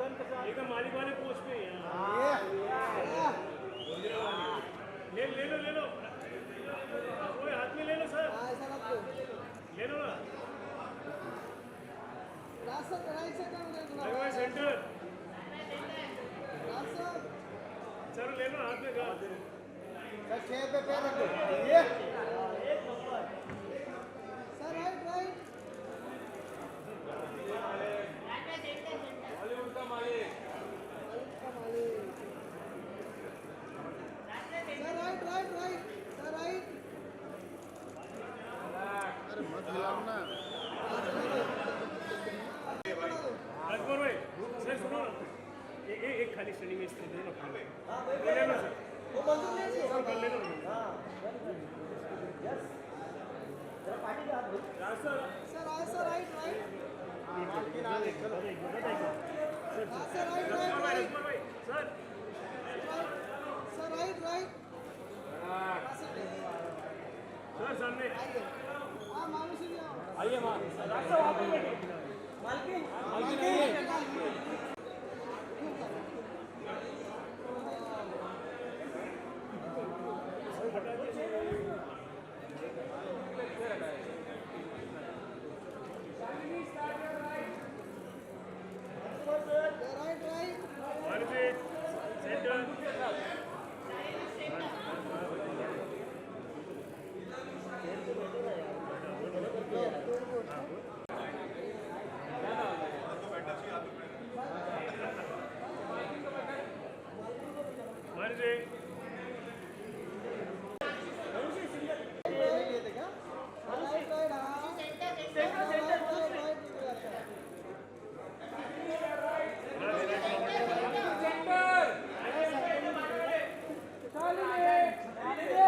एकदम मालिक वाले पोस्ट पे ही हैं। ले लो कोई हाथ में ले लो सर, ले लो ना सेंटर सर, ले लो हाथ में का सर, चेयर पे पैर रखो। ये सर राइट राइट बॉलीवुड का मालिक sir right right right sir right अरे मत हिलाओ ना। राजकुमार भाई सर सुनो ना, एक खाली श्रेणी में इसको दो ना, ले लो सर, कर ले लो sir. Sir right right sir right right right Rajkumar भाई sir, sir right right sir सामने हाँ मानुष जी आओ आइए माँ राइट राइट सेंटर मर्जी राइट राइट हाँ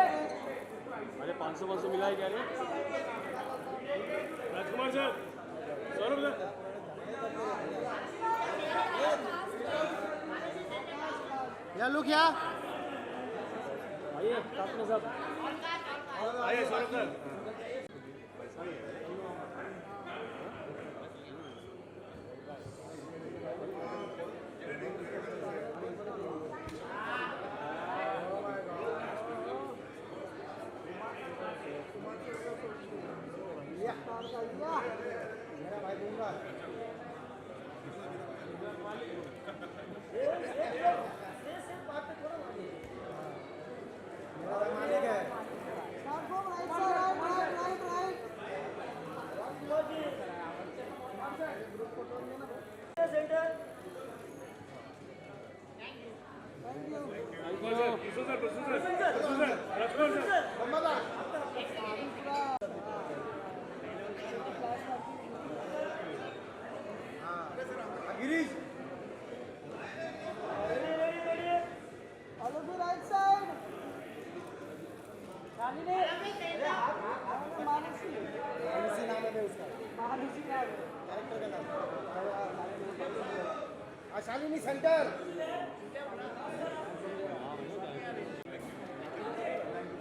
अरे 500 मिला है क्या रे राजकुमार सर, सौरभ सर, या लोग क्या आइए काटने साहब, आइए सौरभ सर। मेरा भाई दूंगा। मेरा भाई मालिक है। सबको right sir right right right thank you Rajkummar sir, मम्मा Girish hello right side Mansi इसी नाम है उसका मानसी का कैरेक्टर का नाम। शालिनी सेंटर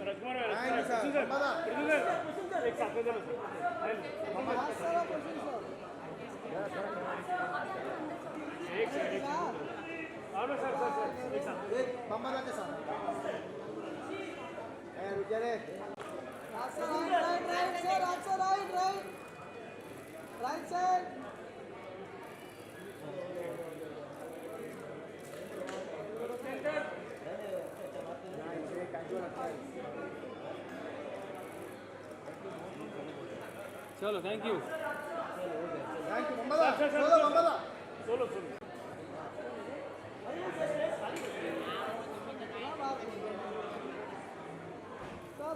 राजकुमार नहीं, नहीं, सर। एक साथ में चलो सर। एक साइड आओ ना सर, एक साथ। मम्मा के साथ रुक जा रे। Right right sir right right right side चलो थैंक यू थैंक यू मम्मा सोलो मम्मा सोलो सर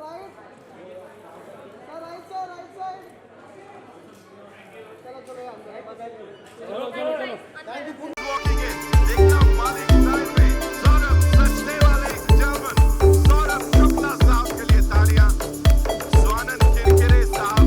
राइट साइड चलो चलो thank you. walking in. Ekdam Malik style में सौरभ सचने वाले जर्मन सौरभ शुक्ला साहब के लिए तालियां। स्वानंद किरकिरे साहब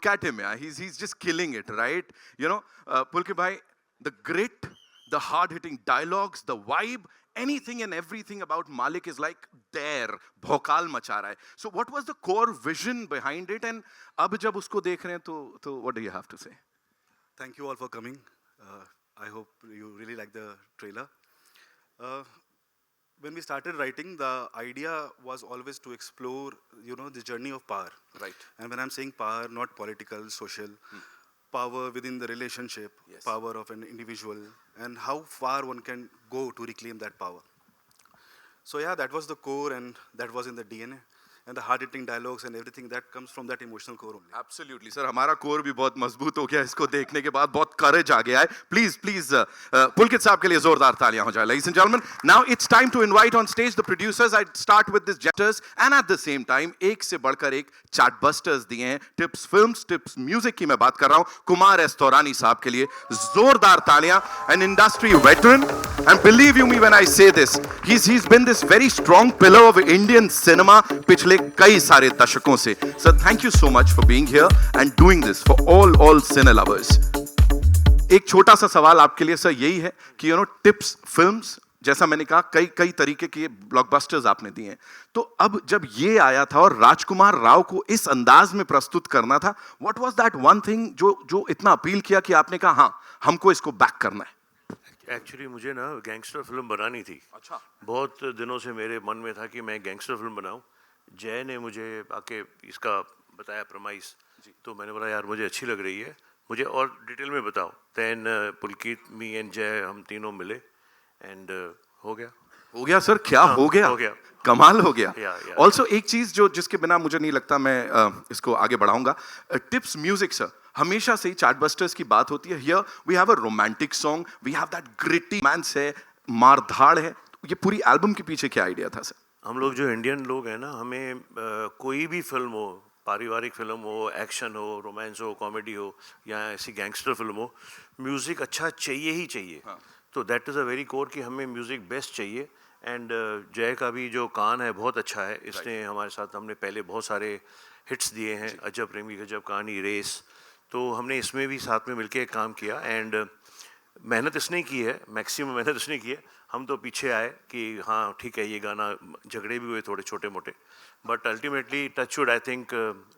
look at him, yeah. He's just killing it, right? You know, Pulkit bhai, the grit, the hard-hitting dialogues, the vibe, anything and everything about Malik is like there, भौकाल मचा रहा है. So what was the core vision behind it? And अब जब उसको देख रहे हैं तो what do you have to say? Thank you all for coming. I hope you really like the trailer. When we started writing, the idea was always to explore, the journey of power. Right. And when I'm saying power, not political, social, power within the relationship, Yes. power of an individual, and how far one can go to reclaim that power. So yeah, that was the core, and that was in the DNA. And the hard-hitting dialogues and everything that comes from that emotional core only. Absolutely, sir. हमारा core भी बहुत मजबूत हो गया इसको देखने के बाद, बहुत करेज आ गया है. Please, पुलकित साहब के लिए जोरदार तालियां हो जाए. Ladies and gentlemen, now it's time to invite on stage the producers. I start with this gestures, and at the same time, एक से बढ़कर एक चार्टबस्टर्स दिए हैं. टिप्स फिल्म्स, टिप्स म्यूजिक की मैं बात कर रहा हूं. कुमार एस तौरानी साहब के लिए जोरदार तालियां. An industry veteran, and believe you me when I say this, he's been this very strong pillar of Indian cinema पिछले कई सारे दशकों से. Sir, thank you so much for being here and doing this for all cine lovers. एक छोटा सा सवाल आपके लिए सर यही है कि टिप्स फिल्म्स, जैसा मैंने कहा, कई तरीके के ब्लॉकबस्टर्स आपने दिए हैं. तो अब जब ये आया था और राजकुमार राव को इस अंदाज में प्रस्तुत करना था, what was that one thing जो इतना अपील किया कि आपने कहा हाँ हमको इसको बैक करना है? एक्चुअली मुझे ना गैंगस्टर फिल्म बनानी थी. अच्छा. बहुत दिनों से मेरे मन में था कि मैं गैंगस्टर फिल्म बनाऊं. जय ने मुझे आके इसका बताया प्रमाइस, तो मैंने बोला यार मुझे अच्छी लग रही है, मुझे और डिटेल में बताओ. देन पुलकित, मी एंड जय, हम तीनों मिले एंड हो गया सर. क्या हो गया? कमाल हो गया. ऑल्सो एक चीज जिसके बिना मुझे नहीं लगता मैं इसको आगे बढ़ाऊंगा, टिप्स म्यूजिक सर. हमेशा से ही चार्टबस्टर्स की बात होती है. Here we have a romantic song, we have that gritty romance है, मारधाड़ है. ये पूरी एल्बम के पीछे क्या आइडिया था सर? हम लोग जो इंडियन लोग हैं ना, हमें कोई भी फिल्म हो, पारिवारिक फिल्म हो, एक्शन हो, रोमांस हो, कॉमेडी हो, या ऐसी गैंगस्टर फिल्म हो, म्यूज़िक अच्छा चाहिए ही चाहिए. तो that is a very core कि हमें म्यूज़िक बेस्ट चाहिए. एंड जय का भी जो कान है बहुत अच्छा है. इसने हमारे साथ, हमने पहले बहुत सारे हिट्स दिए हैं, अजब प्रेमी गजब कहानी, रेस. तो हमने इसमें भी साथ में मिलके काम किया. एंड मेहनत इसने की है, मैक्सिमम मेहनत इसने की है. हम तो पीछे आए कि हाँ ठीक है, ये गाना, झगड़े भी हुए थोड़े छोटे मोटे, but ultimately touch wood, I think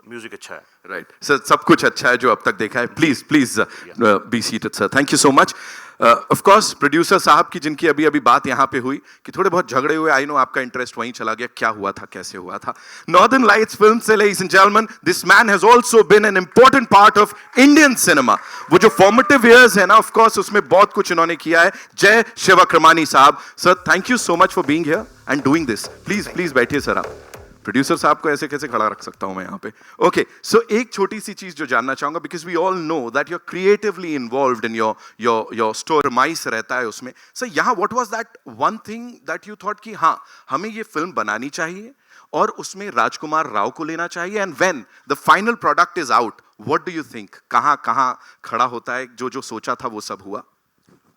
music अच्छा है. राइट सर, सब कुछ अच्छा है जो अब तक देखा है. Please be seated sir. Thank you so much. Of course producer साहब की, जिनकी अभी बात यहाँ पे हुई कि थोड़े बहुत झगड़े हुए, आई नो आपका इंटरेस्ट वहीं चला गया. क्या हुआ था, कैसे हुआ था? नॉर्दर्न लाइट्स फिल्म से, ladies and gentleman, this man has also been an important part of Indian cinema. वो जो फॉर्मेटिव इयर्स है ना, ऑफ कोर्स उसमें बहुत कुछ इन्होंने किया है. जय शिवक्रमानी साहब, sir thank you so much for being here and doing this. Please बैठिए सर. आप प्रोड्यूसर साहब को ऐसे कैसे खड़ा रख सकता हूं मैं यहाँ पे? ओके, सो एक छोटी सी चीज जो जानना चाहूंगा, because we all know that you are creatively involved in your story, माइस रहता है उसमें. सर यहाँ what was that one thing that you thought कि हाँ हमें ये फिल्म बनानी चाहिए और उसमें राजकुमार राव को लेना चाहिए? And when the final product is out, what do you think, कहाँ खड़ा होता है? जो सोचा था वो सब हुआ?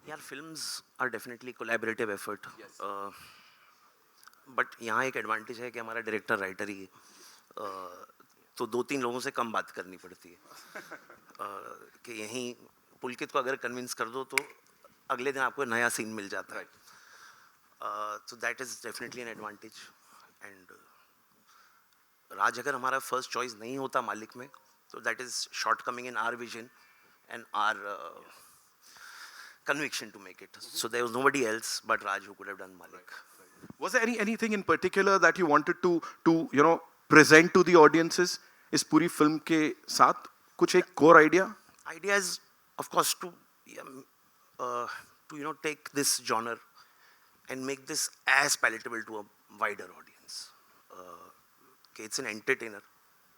यार films are definitely collaborative effort. But यहाँ एक एडवांटेज है कि हमारा डायरेक्टर राइटर ही है, तो 2-3 लोगों से कम बात करनी पड़ती है. कि यहीं पुलकित को अगर कन्विंस कर दो तो अगले दिन आपको नया सीन मिल जाता है. तो that is definitely an advantage. And Raj अगर हमारा फर्स्ट चॉइस नहीं होता मालिक में, तो that is shortcoming in our vision and our conviction to make it. So there was nobody else but Raj who could have done Malik. Was there anything in particular that you wanted to present to the audiences इस पूरी film के साथ? कुछ एक core idea? Idea is of course to take this genre and make this as palatable to a wider audience. Okay, it's an entertainer.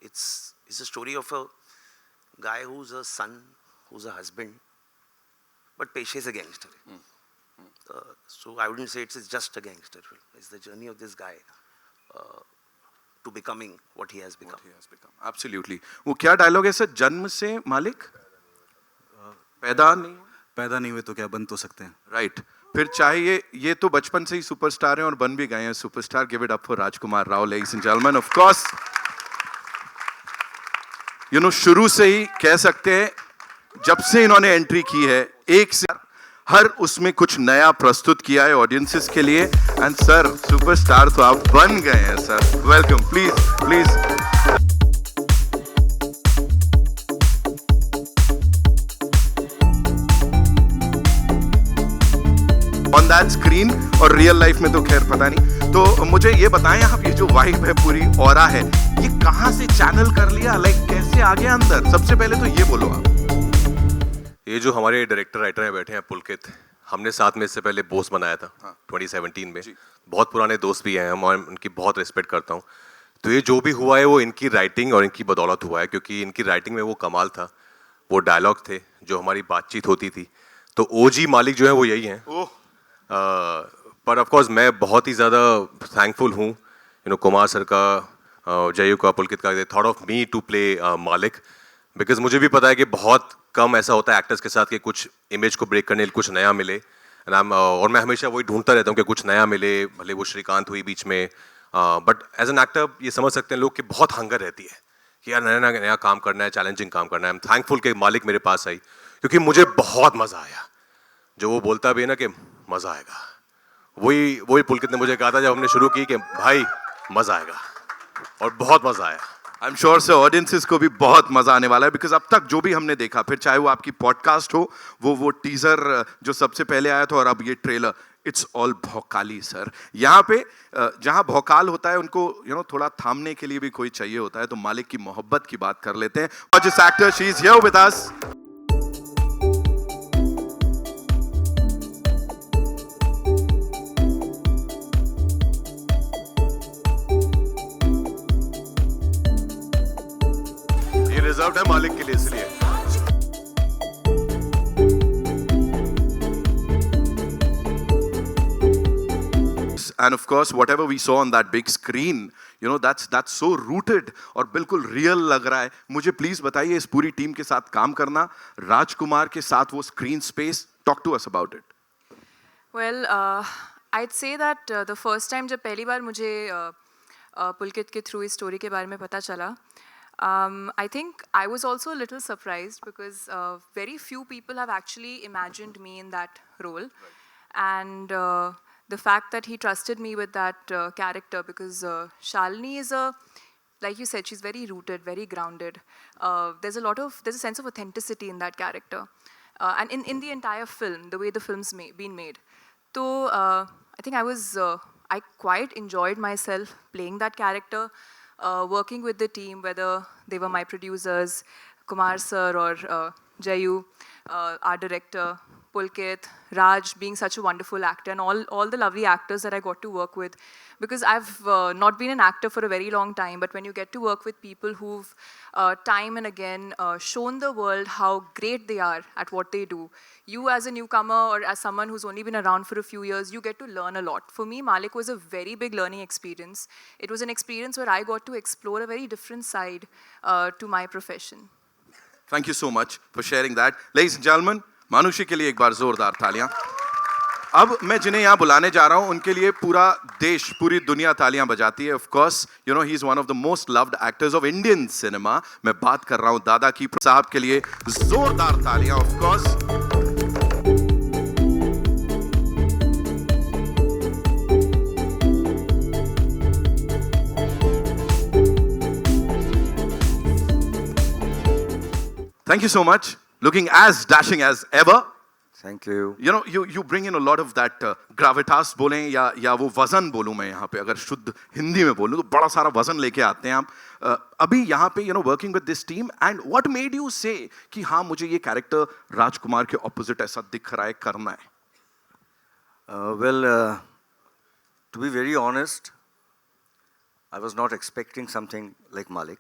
It's a story of a guy who's a son, who's a husband, but पेशे से gangster. So I wouldn't say it's just a gangster film. It's the journey of this guy to becoming what he has become. Absolutely. वो क्या dialogue है sir? जन्म से मालिक, पैदा नहीं हुए तो क्या बन तो सकते हैं. राइट. फिर चाहे ये तो बचपन से ही सुपरस्टार हैं और बन भी गए हैं superstar. Give it up for Rajkumar Rao, ladies and gentleman. Of course शुरू से ही कह सकते हैं, जब से इन्होंने एंट्री की है, एक से हर उसमें कुछ नया प्रस्तुत किया है ऑडियंसेस के लिए। एंड सर, सुपरस्टार तो आप बन गए हैं sir. Welcome, please please. On that screen और रियल लाइफ में तो खैर पता नहीं। तो मुझे ये बताएं आप, ये जो वाइब है, पूरी ऑरा है, ये कहाँ से चैनल कर लिया, लाइक कैसे आ गया अंदर? सबसे पहले तो ये बोलो आप। ये जो हमारे डायरेक्टर राइटर हैं बैठे हैं पुलकित, हमने साथ में इससे पहले बोस बनाया था 2017 में। बहुत पुराने दोस्त भी हैं हम और उनकी बहुत रिस्पेक्ट करता हूँ। तो ये जो भी हुआ है वो इनकी राइटिंग और इनकी बदौलत हुआ है, क्योंकि इनकी राइटिंग में वो कमाल था, वो डायलॉग थे, जो हमारी बातचीत होती थी। तो ओजी मालिक जो है वो यही हैं। पर ऑफ कोर्स मैं बहुत ही ज़्यादा थैंकफुल हूँ कुमार सर का, जयू का, पुलकित का, they thought of me to play Maalik, because मुझे भी पता है कि बहुत कम ऐसा होता है एक्टर्स के साथ कि कुछ इमेज को ब्रेक करने के लिए कुछ नया मिले। और मैं हमेशा वही ढूंढता रहता हूँ कि कुछ नया मिले, भले वो श्रीकांत हुई बीच में, बट एज एन एक्टर ये समझ सकते हैं लोग कि बहुत हंगर रहती है कि यार नया नया काम करना है, चैलेंजिंग काम करना है। आई एम थैंकफुल कि मालिक मेरे पास आई, क्योंकि मुझे बहुत मज़ा आया। जो वो बोलता भी है ना कि मज़ा आएगा, वही पुलकित ने मुझे कहा था जब हमने शुरू की कि भाई मज़ा आएगा, और बहुत मज़ा आया। आई एम श्योर से ऑडियंसेस को भी बहुत मजा आने वाला है, बिकॉज अब तक जो भी हमने देखा, फिर चाहे वो आपकी पॉडकास्ट हो, वो टीजर जो सबसे पहले आया था, और अब ये ट्रेलर, इट्स ऑल भौकाली सर। यहाँ पे जहाँ भौकाल होता है उनको थोड़ा थामने के लिए भी कोई चाहिए होता है। तो मालिक की मोहब्बत की बात कर लेते हैं। और जिस actor, she is here with us. Reserve है मालिक के लिए, इसलिए। And of course, whatever we saw on that big screen, that's so rooted और बिल्कुल रियल लग रहा है। मुझे प्लीज बताइए, इस पूरी टीम के साथ काम करना, राजकुमार के साथ वो screen space, talk to us about it. Well, I'd say that the first time जब पहली बार मुझे पुलकित के थ्रू इस स्टोरी के बारे में पता चला, I think I was also a little surprised because very few people have actually imagined me in that role. And the fact that he trusted me with that character, because Shalini is like you said, she's very rooted, very grounded. There's a sense of authenticity in that character. And in the entire film, the way the film's been made. So I think I quite enjoyed myself playing that character. Working with the team, whether they were my producers, Kumar sir or Jayu, our director, Pulkit, Raj being such a wonderful actor, and all the lovely actors that I got to work with. Because I've not been an actor for a very long time, but when you get to work with people who've time and again shown the world how great they are at what they do, you as a newcomer or as someone who's only been around for a few years, you get to learn a lot. For me, Malik was a very big learning experience. It was an experience where I got to explore a very different side to my profession. Thank you so much for sharing that. Ladies and gentlemen, मानुषी के लिए एक बार जोरदार तालियां। अब मैं जिन्हें यहाँ बुलाने जा रहा हूँ, उनके लिए पूरा देश, पूरी दुनिया तालियां बजाती है। Of course he is one of the most loved actors of Indian cinema. मैं बात कर रहा हूँ दादा की साहब के लिए जोरदार तालियां। Of course thank you so much, looking as dashing as ever. Thank you. You bring in a lot of that gravitas बोलें या वो वजन बोलूं मैं यहाँ पे, अगर शुद्ध हिंदी में बोलूं तो बड़ा सारा वजन लेके आते हैं आप अभी यहाँ पे working with this team. And what made you से कि हाँ मुझे ये कैरेक्टर राजकुमार के ऑपोजिट ऐसा दिख रहा है, करना है? Well, to be very honest, I was not expecting something like Malik.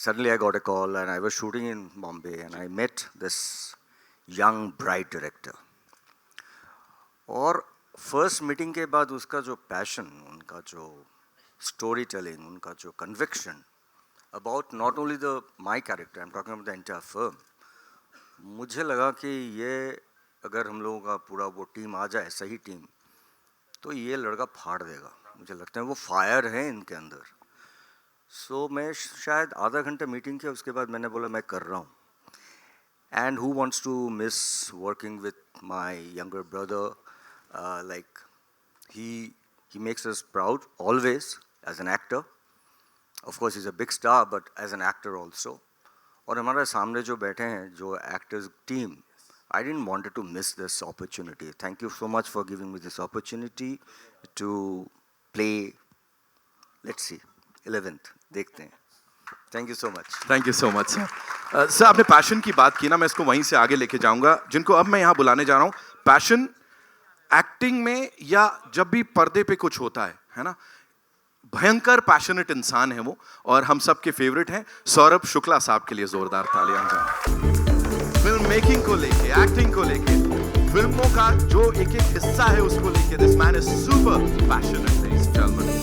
Suddenly I got a call and I was shooting in Bombay and I met this young bright director. और first meeting के बाद उसका जो passion, उनका जो story telling, उनका जो conviction about not only the my character, I am talking about the entire film, मुझे लगा कि ये अगर हम लोगों का पूरा वो टीम आ जाए, सही टीम, तो ये लड़का फाड़ देगा। मुझे लगता है वो फायर है इनके अंदर। सो मैं शायद आधा घंटा मीटिंग किया, उसके बाद मैंने बोला मैं कर रहा हूँ. And who wants to miss working with my younger brother? Like he makes us proud always as an actor. Of course, he's a big star, but as an actor also. और हमारे सामने जो बैठे हैं, जो actors team, I didn't wanted to miss this opportunity. Thank you so much for giving me this opportunity to play. Let's see, 11th. देखते हैं. Thank you so much. Thank you so much sir. Sir आपने passion की बात की ना, मैं इसको वहीं से आगे लेके जाऊंगा. जिनको अब मैं यहाँ बुलाने जा रहा हूँ, पैशन एक्टिंग में या जब भी पर्दे पे कुछ होता है ना, भयंकर पैशनेट इंसान है वो, और हम सब के फेवरेट हैं. सौरभ शुक्ला साहब के लिए जोरदार तालियां. फिल्म मेकिंग को लेके, एक्टिंग को लेके, फिल्मों का जो एक एक हिस्सा है उसको लेके, this man is super passionate. Ladies and gentleman,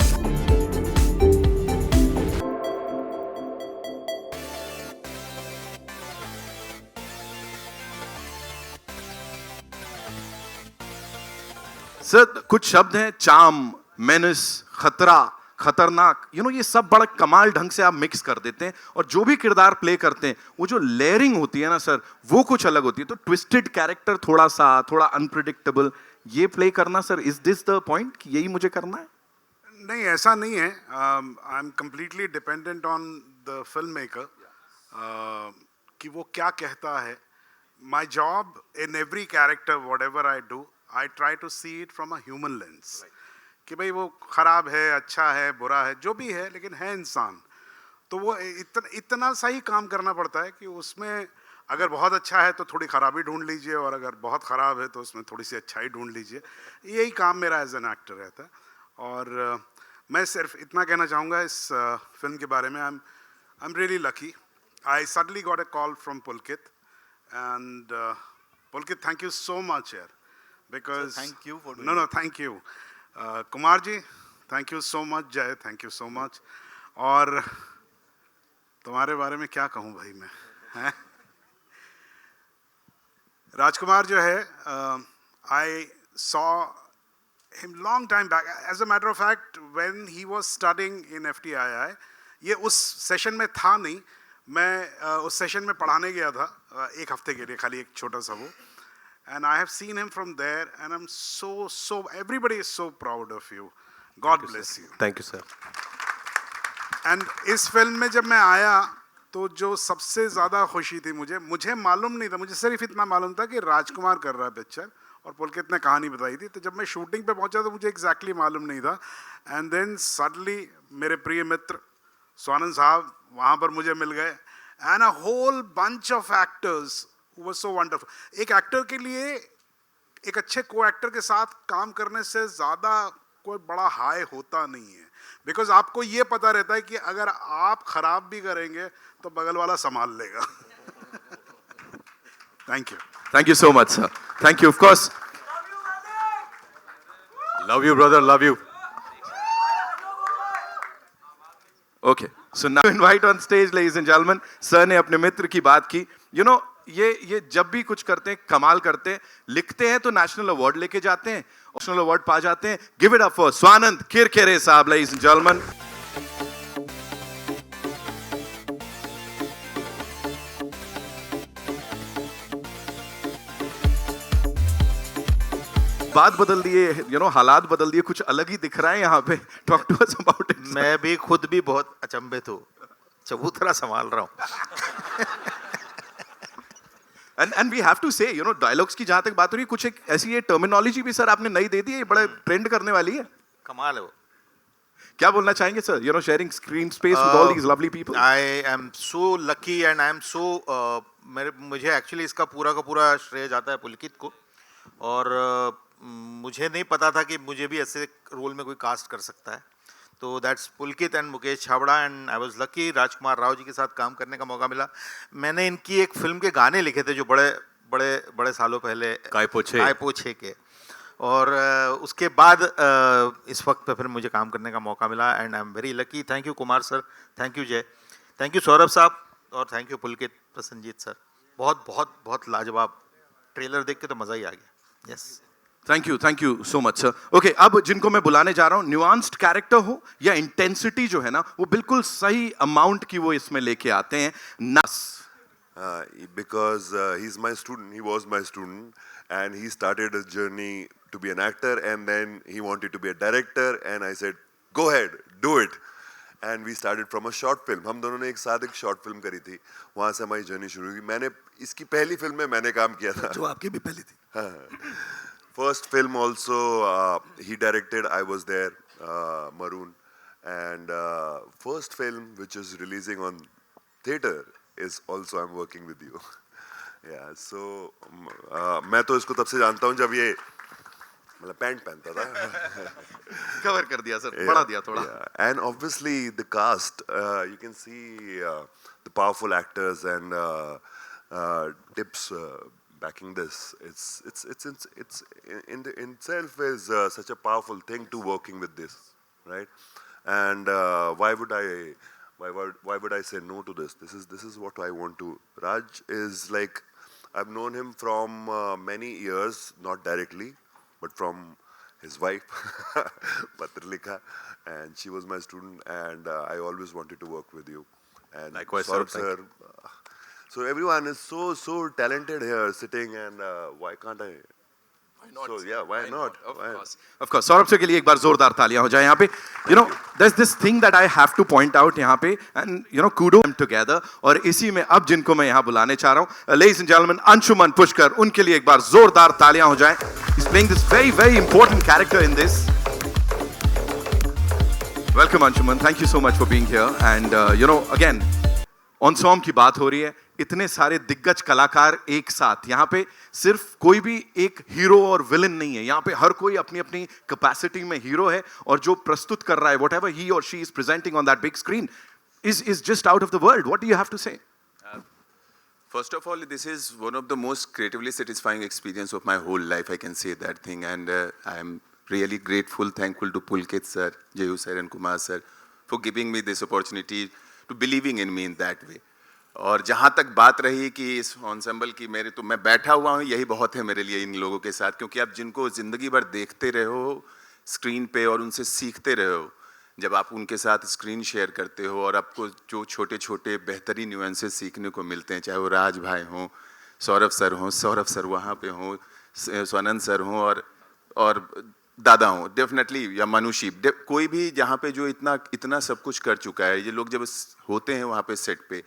sir कुछ शब्द हैं, चाम, मेनस, खतरा, खतरनाक, ये सब बड़ा कमाल ढंग से आप मिक्स कर देते हैं, और जो भी किरदार प्ले करते हैं वो जो लेयरिंग होती है ना सर, वो कुछ अलग होती है. तो ट्विस्टेड कैरेक्टर, थोड़ा अनप्रिडिक्टेबल, ये प्ले करना sir, is this the point कि यही मुझे करना है? नहीं, ऐसा नहीं है. I am completely dependent on the film maker कि वो क्या कहता है. My job in every character, what ever I do, I try to see it from a human lens. कि भाई वो खराब है, अच्छा है, बुरा है, जो भी है, लेकिन है इंसान. तो वो इतना सा ही काम करना पड़ता है कि उसमें अगर बहुत अच्छा है तो थोड़ी खराबी ढूंढ लीजिए, और अगर बहुत ख़राब है तो उसमें थोड़ी सी अच्छाई ढूंढ लीजिए. यही काम मेरा एज एन एक्टर रहता है. और मैं सिर्फ इतना कहना चाहूँगा इस फिल्म के बारे में. I am really lucky. I suddenly got a call from Pulkit, and Pulkit, thank you so much यार. Because thank you for doing no, thank you. Kumar ji, thank you so much. Jay, thank you so much. और तुम्हारे बारे में क्या कहूँ भाई मैं, हैं? राजकुमार जो है, I saw him long time back. As a matter of fact, when he was studying in FTII, ये उस सेशन में था नहीं. मैं उस सेशन में पढ़ाने गया था एक हफ्ते के लिए, खाली एक छोटा सा वो. And I have seen him from there, and I'm so everybody is so proud of you. God bless you. Thank you, sir. And इस फिल्म में जब मैं आया तो जो सबसे ज़्यादा खुशी थी मुझे मालूम नहीं था, मुझे सिर्फ इतना मालूम था कि राजकुमार कर रहा है पिक्चर, और पुलकित ने कहानी बताई थी. तो जब मैं शूटिंग पे पहुंचा तो मुझे एग्जैक्टली मालूम नहीं था. एंड देन सडनली मेरे प्रिय मित्र स्वानंद साहब वहाँ पर मुझे मिल गए, and a whole bunch of actors was so wonderful. एक एक्टर के लिए एक अच्छे को एक्टर के साथ काम करने से ज़्यादा कोई बड़ा हाई होता नहीं है, बिकॉज आपको ये पता रहता है कि अगर आप खराब भी करेंगे तो बगल वाला संभाल लेगा. Thank you so much sir. Thank you. Of course, love you brother, love you. Okay, so now invite on stage ladies and gentleman. Sir ने अपने मित्र की बात की. ये जब भी कुछ करते हैं कमाल करते हैं. लिखते हैं तो नेशनल अवार्ड लेके जाते हैं, नेशनल अवार्ड पा जाते हैं. Give it up for Swanand Kirkire साहब, लेडीज एंड जेंटलमैन. बात बदल दिए, हालात बदल दिए, कुछ अलग ही दिख रहा है यहाँ पे. Talk to us about it. मैं भी खुद भी बहुत अचंभित हूँ, चबूतरा संभाल रहा हूँ. And we have to say, dialogues की जहां तक बात हो रही है, कुछ एक ऐसी ये टर्मिनोलॉजी भी सर आपने नई दे दी है, बड़ा ट्रेंड करने वाली है. कमाल है वो. क्या बोलना चाहेंगे sir, sharing screen space with all these lovely people? I am so lucky and I am so, मुझे एक्चुअली इसका पूरा का पूरा श्रेय जाता है पुलकित को. और मुझे नहीं पता था कि मुझे भी ऐसे रोल में कोई कास्ट कर सकता है. तो that's Pulkit and Mukesh Chhabra, and I was lucky Rajkumar Rao ji के साथ काम करने का मौका मिला. मैंने इनकी एक फिल्म के गाने लिखे थे जो बड़े सालों पहले, काय पोछे के. और उसके बाद इस वक्त पे फिर मुझे काम करने का मौका मिला, and I am very lucky. Thank you Kumar sir, thank you जय, थैंक यू सौरभ साहब, और thank you Pulkit Prasannajit sir. बहुत बहुत बहुत लाजवाब. ट्रेलर देख के तो मज़ा ही आ गया. Yes. Thank you so much sir. Okay, अब जिनको मैं बुलाने जा रहा हूँ, न्यूआंस्ड कैरेक्टर हो या इंटेंसिटी जो है ना वो बिल्कुल सही अमाउंट की वो इसमें लेके आते हैं. नस because he's my student, he was my student, and he started his journey to be an actor, and then he wanted to be a director, and I said, go ahead, do it. And we started from a short film. हम दोनों ने एक साथ एक short film करी थी, वहाँ से हमारी जर्नी शुरू हुई. मैंने इसकी पहली फिल्म में मैंने काम किया था, जो आपकी भी पहली थी. First film also he directed, I was there, Maroon, and first film which is releasing on theater is also I'm working with you. Yeah, so मैं तो इसको तब से जानता हूँ जब ये मतलब पैंट पहनता था. कवर कर दिया सर, बढ़ा दिया थोड़ा. And obviously the cast, you can see the powerful actors and tips backing this. It's in itself is such a powerful thing to working with this, right? And why would I say no to this? This is what I want to. Raj is like, I've known him from many years, not directly, but from his wife, Patralika, and she was my student, and I always wanted to work with you. And likewise, Saurabh sir. So everyone is so talented here sitting, and why can't I? Why not? So yeah, why not? Of course. Saurabh sir के लिए एक बार जोरदार तालियां हो जाए यहाँ पे. You know, there's this thing that I have to point out यहाँ पे, and you know, kudos them together. और इसी में अब जिनको मैं यहाँ बुलाने चाह रहा हूँ, ladies and gentlemen, Anshuman Pushkar, उनके लिए एक बार जोरदार तालियां हो जाए. He's playing this very important character in this. Welcome Anshuman, thank you so much for being here. And you know, again, ensemble की बात हो रही है. इतने सारे दिग्गज कलाकार एक साथ. यहाँ पे सिर्फ कोई भी एक हीरो और विलन नहीं है. यहाँ पे हर कोई अपनी अपनी कैपेसिटी में हीरो है, और जो प्रस्तुत कर रहा है, whatever he or she is presenting on that big screen is just out of the world. What do you have to say? First of all, this is one of the most creatively satisfying experience of my whole life. I can say that thing, and I am really grateful, thankful to Pulkit sir, Jayu sir, and Kumar sir for giving me this opportunity, to believing in me in that way. और जहाँ तक बात रही कि इस ensemble की, मेरे तो मैं बैठा हुआ हूँ, यही बहुत है मेरे लिए इन लोगों के साथ, क्योंकि आप जिनको ज़िंदगी भर देखते रहे हो स्क्रीन पे और उनसे सीखते रहे हो, जब आप उनके साथ स्क्रीन शेयर करते हो और आपको जो छोटे छोटे बेहतरीन न्यूएंसेस सीखने को मिलते हैं, चाहे वो राज भाई हों, सौरभ सर वहाँ पे हों, स्वानंद सर हों, और दादा हों डेफिनेटली, या मनुषी, कोई भी जहाँ पे जो इतना सब कुछ कर चुका है. ये लोग जब होते हैं वहाँ पे सेट पे,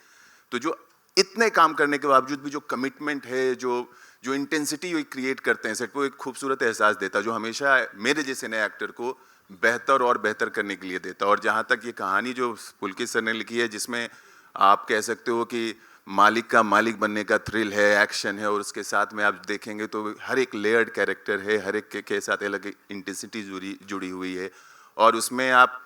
तो जो इतने काम करने के बावजूद भी जो कमिटमेंट है, जो इंटेंसिटी वो क्रिएट करते हैं सेट पे, एक खूबसूरत एहसास देता जो हमेशा मेरे जैसे नए एक्टर को बेहतर और बेहतर करने के लिए देता. और जहाँ तक ये कहानी जो पुलकित सर ने लिखी है, जिसमें आप कह सकते हो कि मालिक का मालिक बनने का थ्रिल है, एक्शन है, और उसके साथ में आप देखेंगे तो हर एक लेयर्ड कैरेक्टर है, हर एक के साथ अलग इंटेंसिटी जुड़ी हुई है, और उसमें आप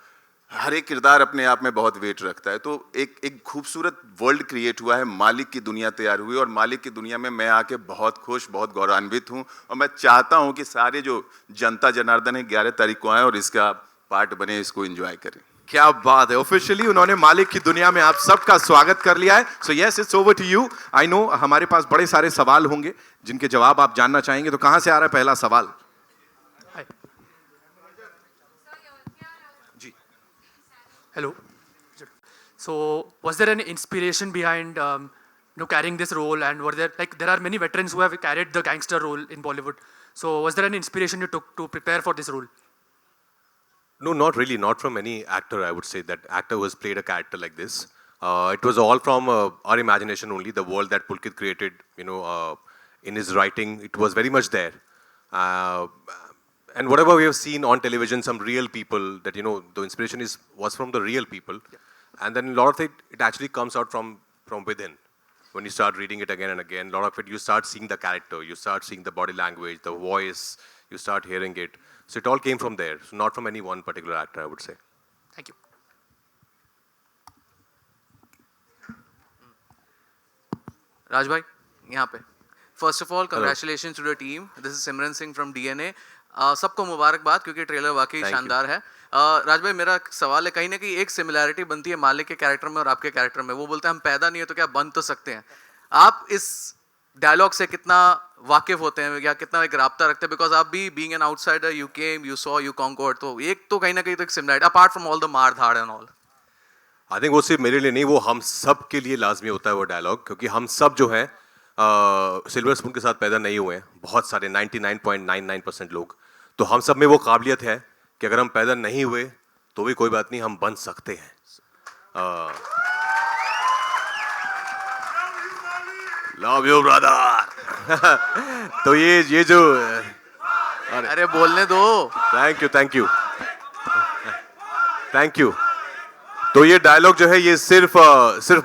हर एक किरदार अपने आप में बहुत वेट रखता है. तो एक खूबसूरत वर्ल्ड क्रिएट हुआ है, मालिक की दुनिया तैयार हुई, और मालिक की दुनिया में मैं आके बहुत खुश, बहुत गौरवान्वित हूँ, और मैं चाहता हूँ कि सारे जो जनता जनार्दन है 11 तारीख को आए और इसका पार्ट बने, इसको एंजॉय करें. क्या बात है. ऑफिशियली उन्होंने मालिक की दुनिया में आप सबका स्वागत कर लिया है. So yes, it's over to you. I know हमारे पास बड़े सारे सवाल होंगे जिनके जवाब आप जानना चाहेंगे. तो कहाँ से आ रहा है पहला सवाल? Hello. So, was there an inspiration behind carrying this role, and were there are many veterans who have carried the gangster role in Bollywood. So, was there an inspiration you took to prepare for this role? No, not really. Not from any actor, I would say, that actor who has played a character like this. It was all from our imagination only. The world that Pulkit created, in his writing, it was very much there. And whatever we have seen on television, some real people that, the inspiration was from the real people. Yeah. And then a lot of it actually comes out from within. When you start reading it again and again, a lot of it, you start seeing the character, you start seeing the body language, the voice, you start hearing it. So it all came from there, so not from any one particular actor, I would say. Thank you. Raj bhai, यहाँ पे. First of all, congratulations to the team. This is Simran Singh from DNA. सबको मुबारकबाद, क्योंकि trailer वाकई शानदार है. राज भाई, मेरा सवाल है, कहीं ना कहीं एक सिमिलैरिटी बनती है मालिक के कैरेक्टर में और आपके कैरेक्टर में. वो बोलते हैं हम पैदा नहीं है तो क्या बन तो सकते हैं. आप इस डायलॉग से कितना वाकिफ होते हैं या कितना एक राब्ता रखते हैं, बिकॉज आप भी being an outsider you came, you saw, you conquered, तो एक तो कहीं ना कहीं तो एक similarity apart from all the मार धाड़ एंड ऑल। आई थिंक वो सिर्फ मेरे लिए नहीं, वो हम सब के लिए लाजमी होता है वो डायलॉग, क्योंकि हम सब जो हैं सिल्वर स्पून के साथ पैदा नहीं हुए हैं, बहुत सारे 99.99% लोग, तो हम सब में वो काबिलियत है कि अगर हम पैदा नहीं हुए तो भी कोई बात नहीं, हम बन सकते हैं। Love you brother. तो ये जो अरे बोलने दो। Thank you. तो ये डायलॉग जो है ये सिर्फ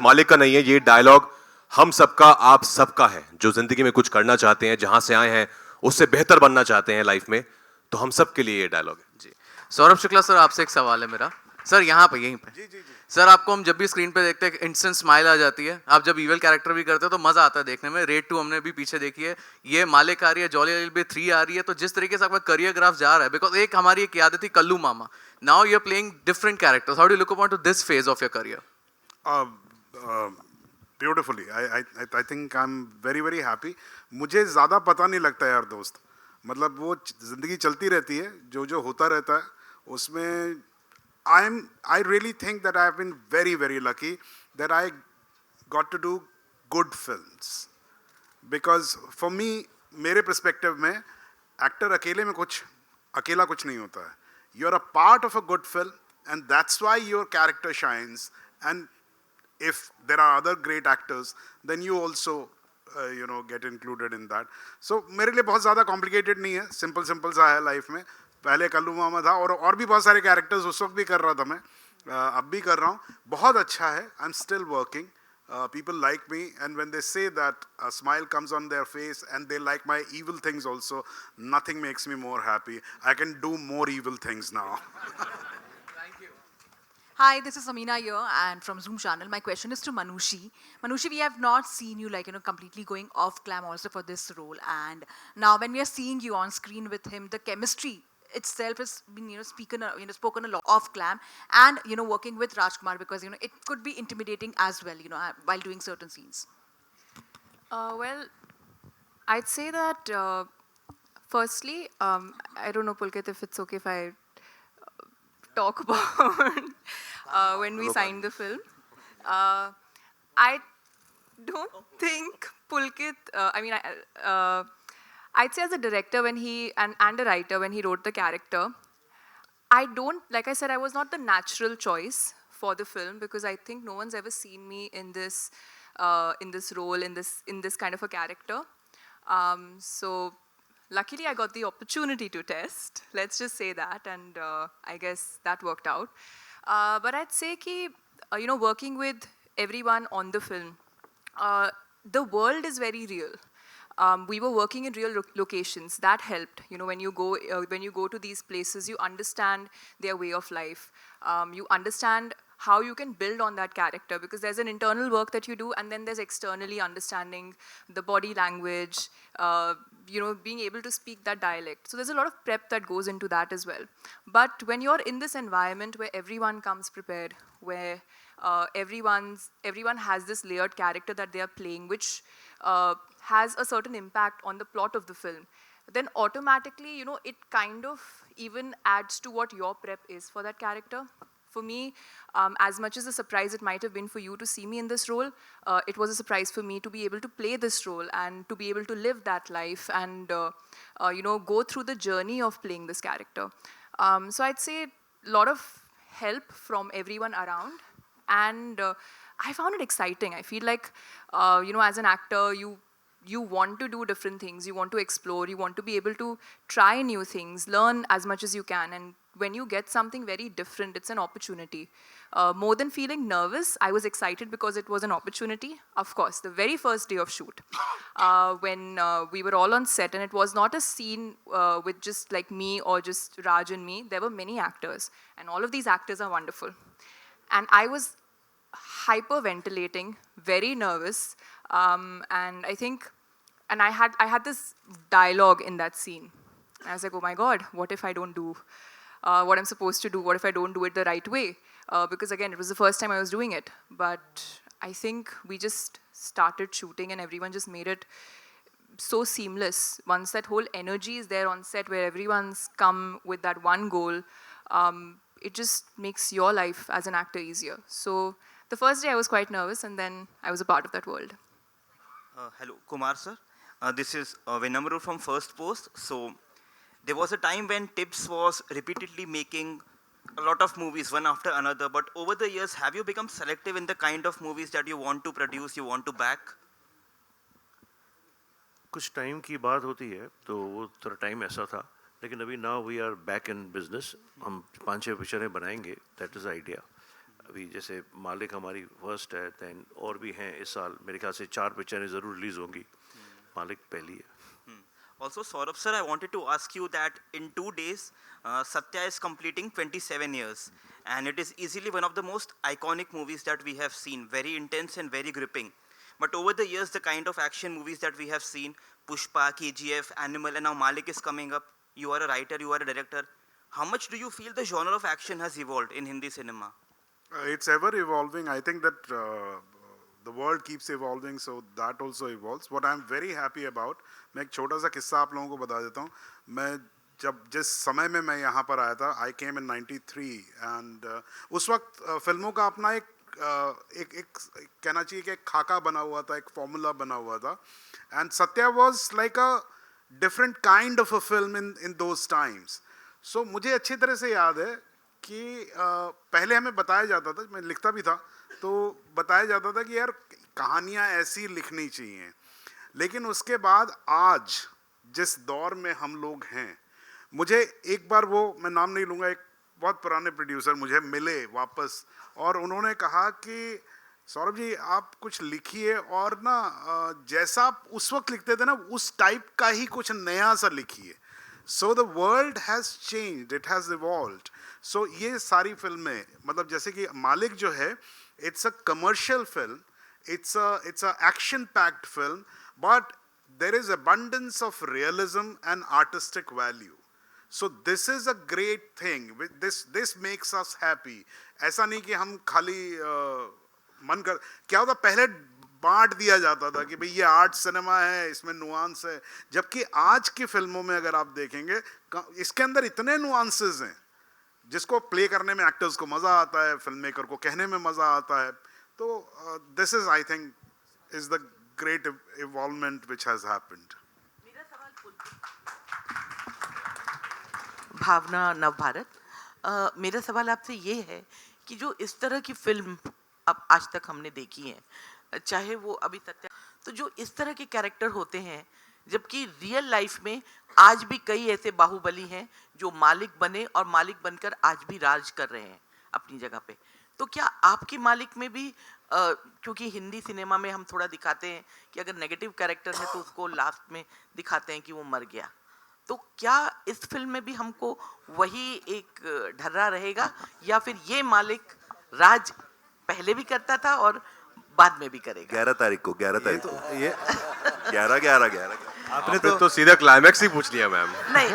मालिक का नहीं है, ये डायलॉग हम सबका, आप सबका है, जो जिंदगी में कुछ करना चाहते हैं, जहां से आए हैं उससे बेहतर बनना चाहते हैं लाइफ में, तो हम सब के लिए ये डायलॉग है। जी सौरभ शुक्ला सर, आपसे एक सवाल है मेरा। सर यहाँ पे, यहीं पे। जी। सर आपको हम जब भी स्क्रीन पे देखते हैं इंस्टेंट स्माइल आ जाती है, आप जब ईवल कैरेक्टर भी करते हो तो मजा आता है देखने में। रेड 2 हमने भी पीछे देखी है, ये मालिक आ रही है, जॉली एलबी 3 आ रही है, तो जिस तरीके से आपका करियर ग्राफ जा रहा है, बिकॉज एक हमारी एक याद थी Kallu Mama, now you are playing different characters, how do you look upon to this phase of your career? Beautifully, I think I am very very happy. मुझे ज़्यादा पता नहीं लगता यार दोस्त, मतलब वो ज़िंदगी चलती रहती है, जो होता रहता है उसमें I really think that I have been very, very lucky that I got to do good films. Because for me, मेरे perspective में, actor अकेला कुछ नहीं होता है. You're a part of a good film and that's why your character shines. And if there are other great actors, then you also get included in that. So मेरे लिए बहुत ज़्यादा complicated नहीं है, simple सा है life में. पहले कल्लू मामा था और भी बहुत सारे कैरेक्टर्स उस वक्त भी कर रहा था मैं, अब भी कर रहा हूँ, बहुत अच्छा है। I am still working, people like me and when they say that a smile comes on their face and they like my evil things also, nothing makes me more happy. I can do more evil things now. Hi, this is Amina here and from Zoom channel. My question is to Manushi. Manushi, we have not seen you completely going off glam also for this role, and now when we are seeing you on screen with him, the chemistry itself has been spoken a lot off glam, and working with Rajkumar, because it could be intimidating as well while doing certain scenes. Well, I'd say that firstly, I don't know, Pulkit, if it's okay if I talk about when we signed the film. I don't think Pulkit, I'd say as a director when he, and a writer when he wrote the character, like I said, I was not the natural choice for the film, because I think no one's ever seen me in this role, in this kind of a character. So luckily I got the opportunity to test, let's just say that, and I guess that worked out. But I'd say ki, working with everyone on the film, the world is very real. We were working in real locations. That helped. When you go to these places, you understand their way of life. You understand how you can build on that character, because there's an internal work that you do, and then there's externally understanding the body language, being able to speak that dialect. So there's a lot of prep that goes into that as well. But when you're in this environment where everyone comes prepared, where everyone has this layered character that they are playing, which has a certain impact on the plot of the film, then automatically, it kind of even adds to what your prep is for that character. For me, as much as a surprise it might have been for you to see me in this role, it was a surprise for me to be able to play this role and to be able to live that life and, go through the journey of playing this character. So I'd say a lot of help from everyone around, and I found it exciting. I feel like, as an actor, you want to do different things, you want to explore, you want to be able to try new things, learn as much as you can, and when you get something very different, it's an opportunity. More than feeling nervous, I was excited because it was an opportunity. Of course, the very first day of shoot, when we were all on set, and it was not a scene with just like me or just Raj and me, there were many actors, and all of these actors are wonderful. And I was hyperventilating, very nervous, and I had this dialogue in that scene. I was like, oh my God, what if I don't do what I'm supposed to do? What if I don't do it the right way? Because again, it was the first time I was doing it. But I think we just started shooting and everyone just made it so seamless. Once that whole energy is there on set where everyone's come with that one goal, it just makes your life as an actor easier. So the first day I was quite nervous, and then I was a part of that world. Hello, Kumar sir. This is Vinamru from First Post. So there was a time when Tips was repeatedly making a lot of movies one after another, but over the years, have you become selective in the kind of movies that you want to produce, you want to back? कुछ time की बात होती है तो वो थोड़ा time ऐसा था, लेकिन अभी now we are back in business. हम 5-6 पिक्चरें बनाएंगे, दैट इज़ आइडिया. अभी जैसे मालिक हमारी फर्स्ट है, दैन और भी हैं इस साल. मेरे ख्याल से 4 पिक्चरें ज़रूर रिलीज़ होंगी. मालिक पहली है. Also, Saurabh sir, I wanted to ask you that in 2 days, Satya is completing 27 years. And it is easily one of the most iconic movies that we have seen. Very intense and very gripping. But over the years, the kind of action movies that we have seen, Pushpa, KGF, Animal, and now Malik is coming up. You are a writer, you are a director. How much do you feel the genre of action has evolved in Hindi cinema? It's ever evolving. I think that the world keeps evolving, so that also evolves. What I'm very happy about, मैं एक छोटा सा किस्सा आप लोगों को बता देता हूँ. मैं जब जिस समय में मैं यहाँ पर आया था, I came in 93, and उस वक्त फिल्मों का अपना एक कहना चाहिए कि एक खाका बना हुआ था, एक फॉर्मूला बना हुआ था. And Satya was like a different kind of a film in those times. So मुझे अच्छी तरह से याद है कि पहले हमें बताया जाता था, मैं लिखता भी था, तो बताया जाता था कि यार कहानियाँ ऐसी लिखनी चाहिए. लेकिन उसके बाद आज जिस दौर में हम लोग हैं, मुझे एक बार वो, मैं नाम नहीं लूँगा, एक बहुत पुराने प्रोड्यूसर मुझे मिले वापस, और उन्होंने कहा कि सौरभ जी आप कुछ लिखिए, और ना जैसा आप उस वक्त लिखते थे ना, उस टाइप का ही कुछ नया सा लिखिए. So the world has changed, it has evolved. So ये सारी फिल्में, मतलब जैसे कि मालिक जो है, it's a commercial film, it's a action packed film, but there is abundance of realism and artistic value. So this is a great thing. This makes us happy. ऐसा नहीं कि हम खाली मन कर, क्या होता, पहले बांट दिया जाता था कि भाई ये आर्ट सिनेमा है, इसमें नुआंस है, जबकि आज की फिल्मों में अगर आप देखेंगे, इसके अंदर इतने नुआंसेस हैं जिसको प्ले करने में एक्टर्स को मज़ा आता है, फिल्म मेकर को कहने में मज़ा आता है. तो this is, I think, is the great involvement which has happened. Bhavna Navbharat, मेरा सवाल आपसे ये है कि जो इस तरह की फिल्म अब आज तक हमने देखी है, चाहे वो अभी सत्या, तो जो इस तरह के कैरेक्टर होते हैं, जबकि रियल लाइफ में आज भी कई ऐसे बाहुबली हैं जो मालिक बने और मालिक बनकर आज भी राज कर रहे हैं अपनी जगह पे, तो क्या आपके मालिक में भी, क्योंकि हिंदी सिनेमा में हम थोड़ा दिखाते हैं कि अगर नेगेटिव कैरेक्टर है तो उसको लास्ट में दिखाते हैं कि वो मर गया, तो क्या इस फिल्म में भी हमको वही एक ढर्रा रहेगा, या फिर ये मालिक राज पहले भी करता था और बाद में भी करेगा? 11 तारीख को 11 आपने तो सीधा क्लाइमैक्स ही पूछ लिया मैम. नहीं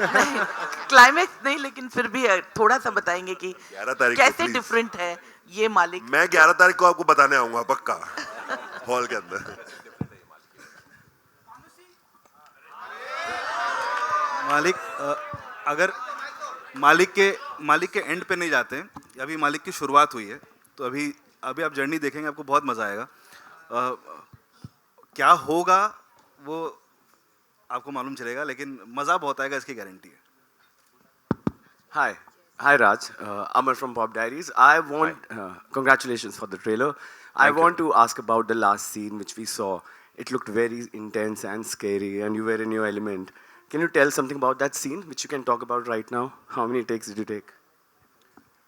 क्लाइमैक्स नहीं, लेकिन फिर भी थोड़ा सा बताएंगे कि 11 तारीख कैसे डिफरेंट है ये मालिक. मैं 11 तारीख को आपको बताने आऊंगा पक्का, हॉल के अंदर. मालिक, अगर मालिक के एंड पे नहीं जाते, अभी मालिक की शुरुआत हुई है, तो अभी आप जर्नी देखेंगे, आपको बहुत मज़ा आएगा. क्या होगा वो आपको मालूम चलेगा, लेकिन मज़ा बहुत आएगा, इसकी गारंटी है. Hi Raj, Amar from Pop Diaries. I want, congratulations for the trailer. I want to ask about the last scene which we saw. It looked very intense and scary, and you were in your element. Can you tell something about that scene, which you can talk about right now? How many takes did you take?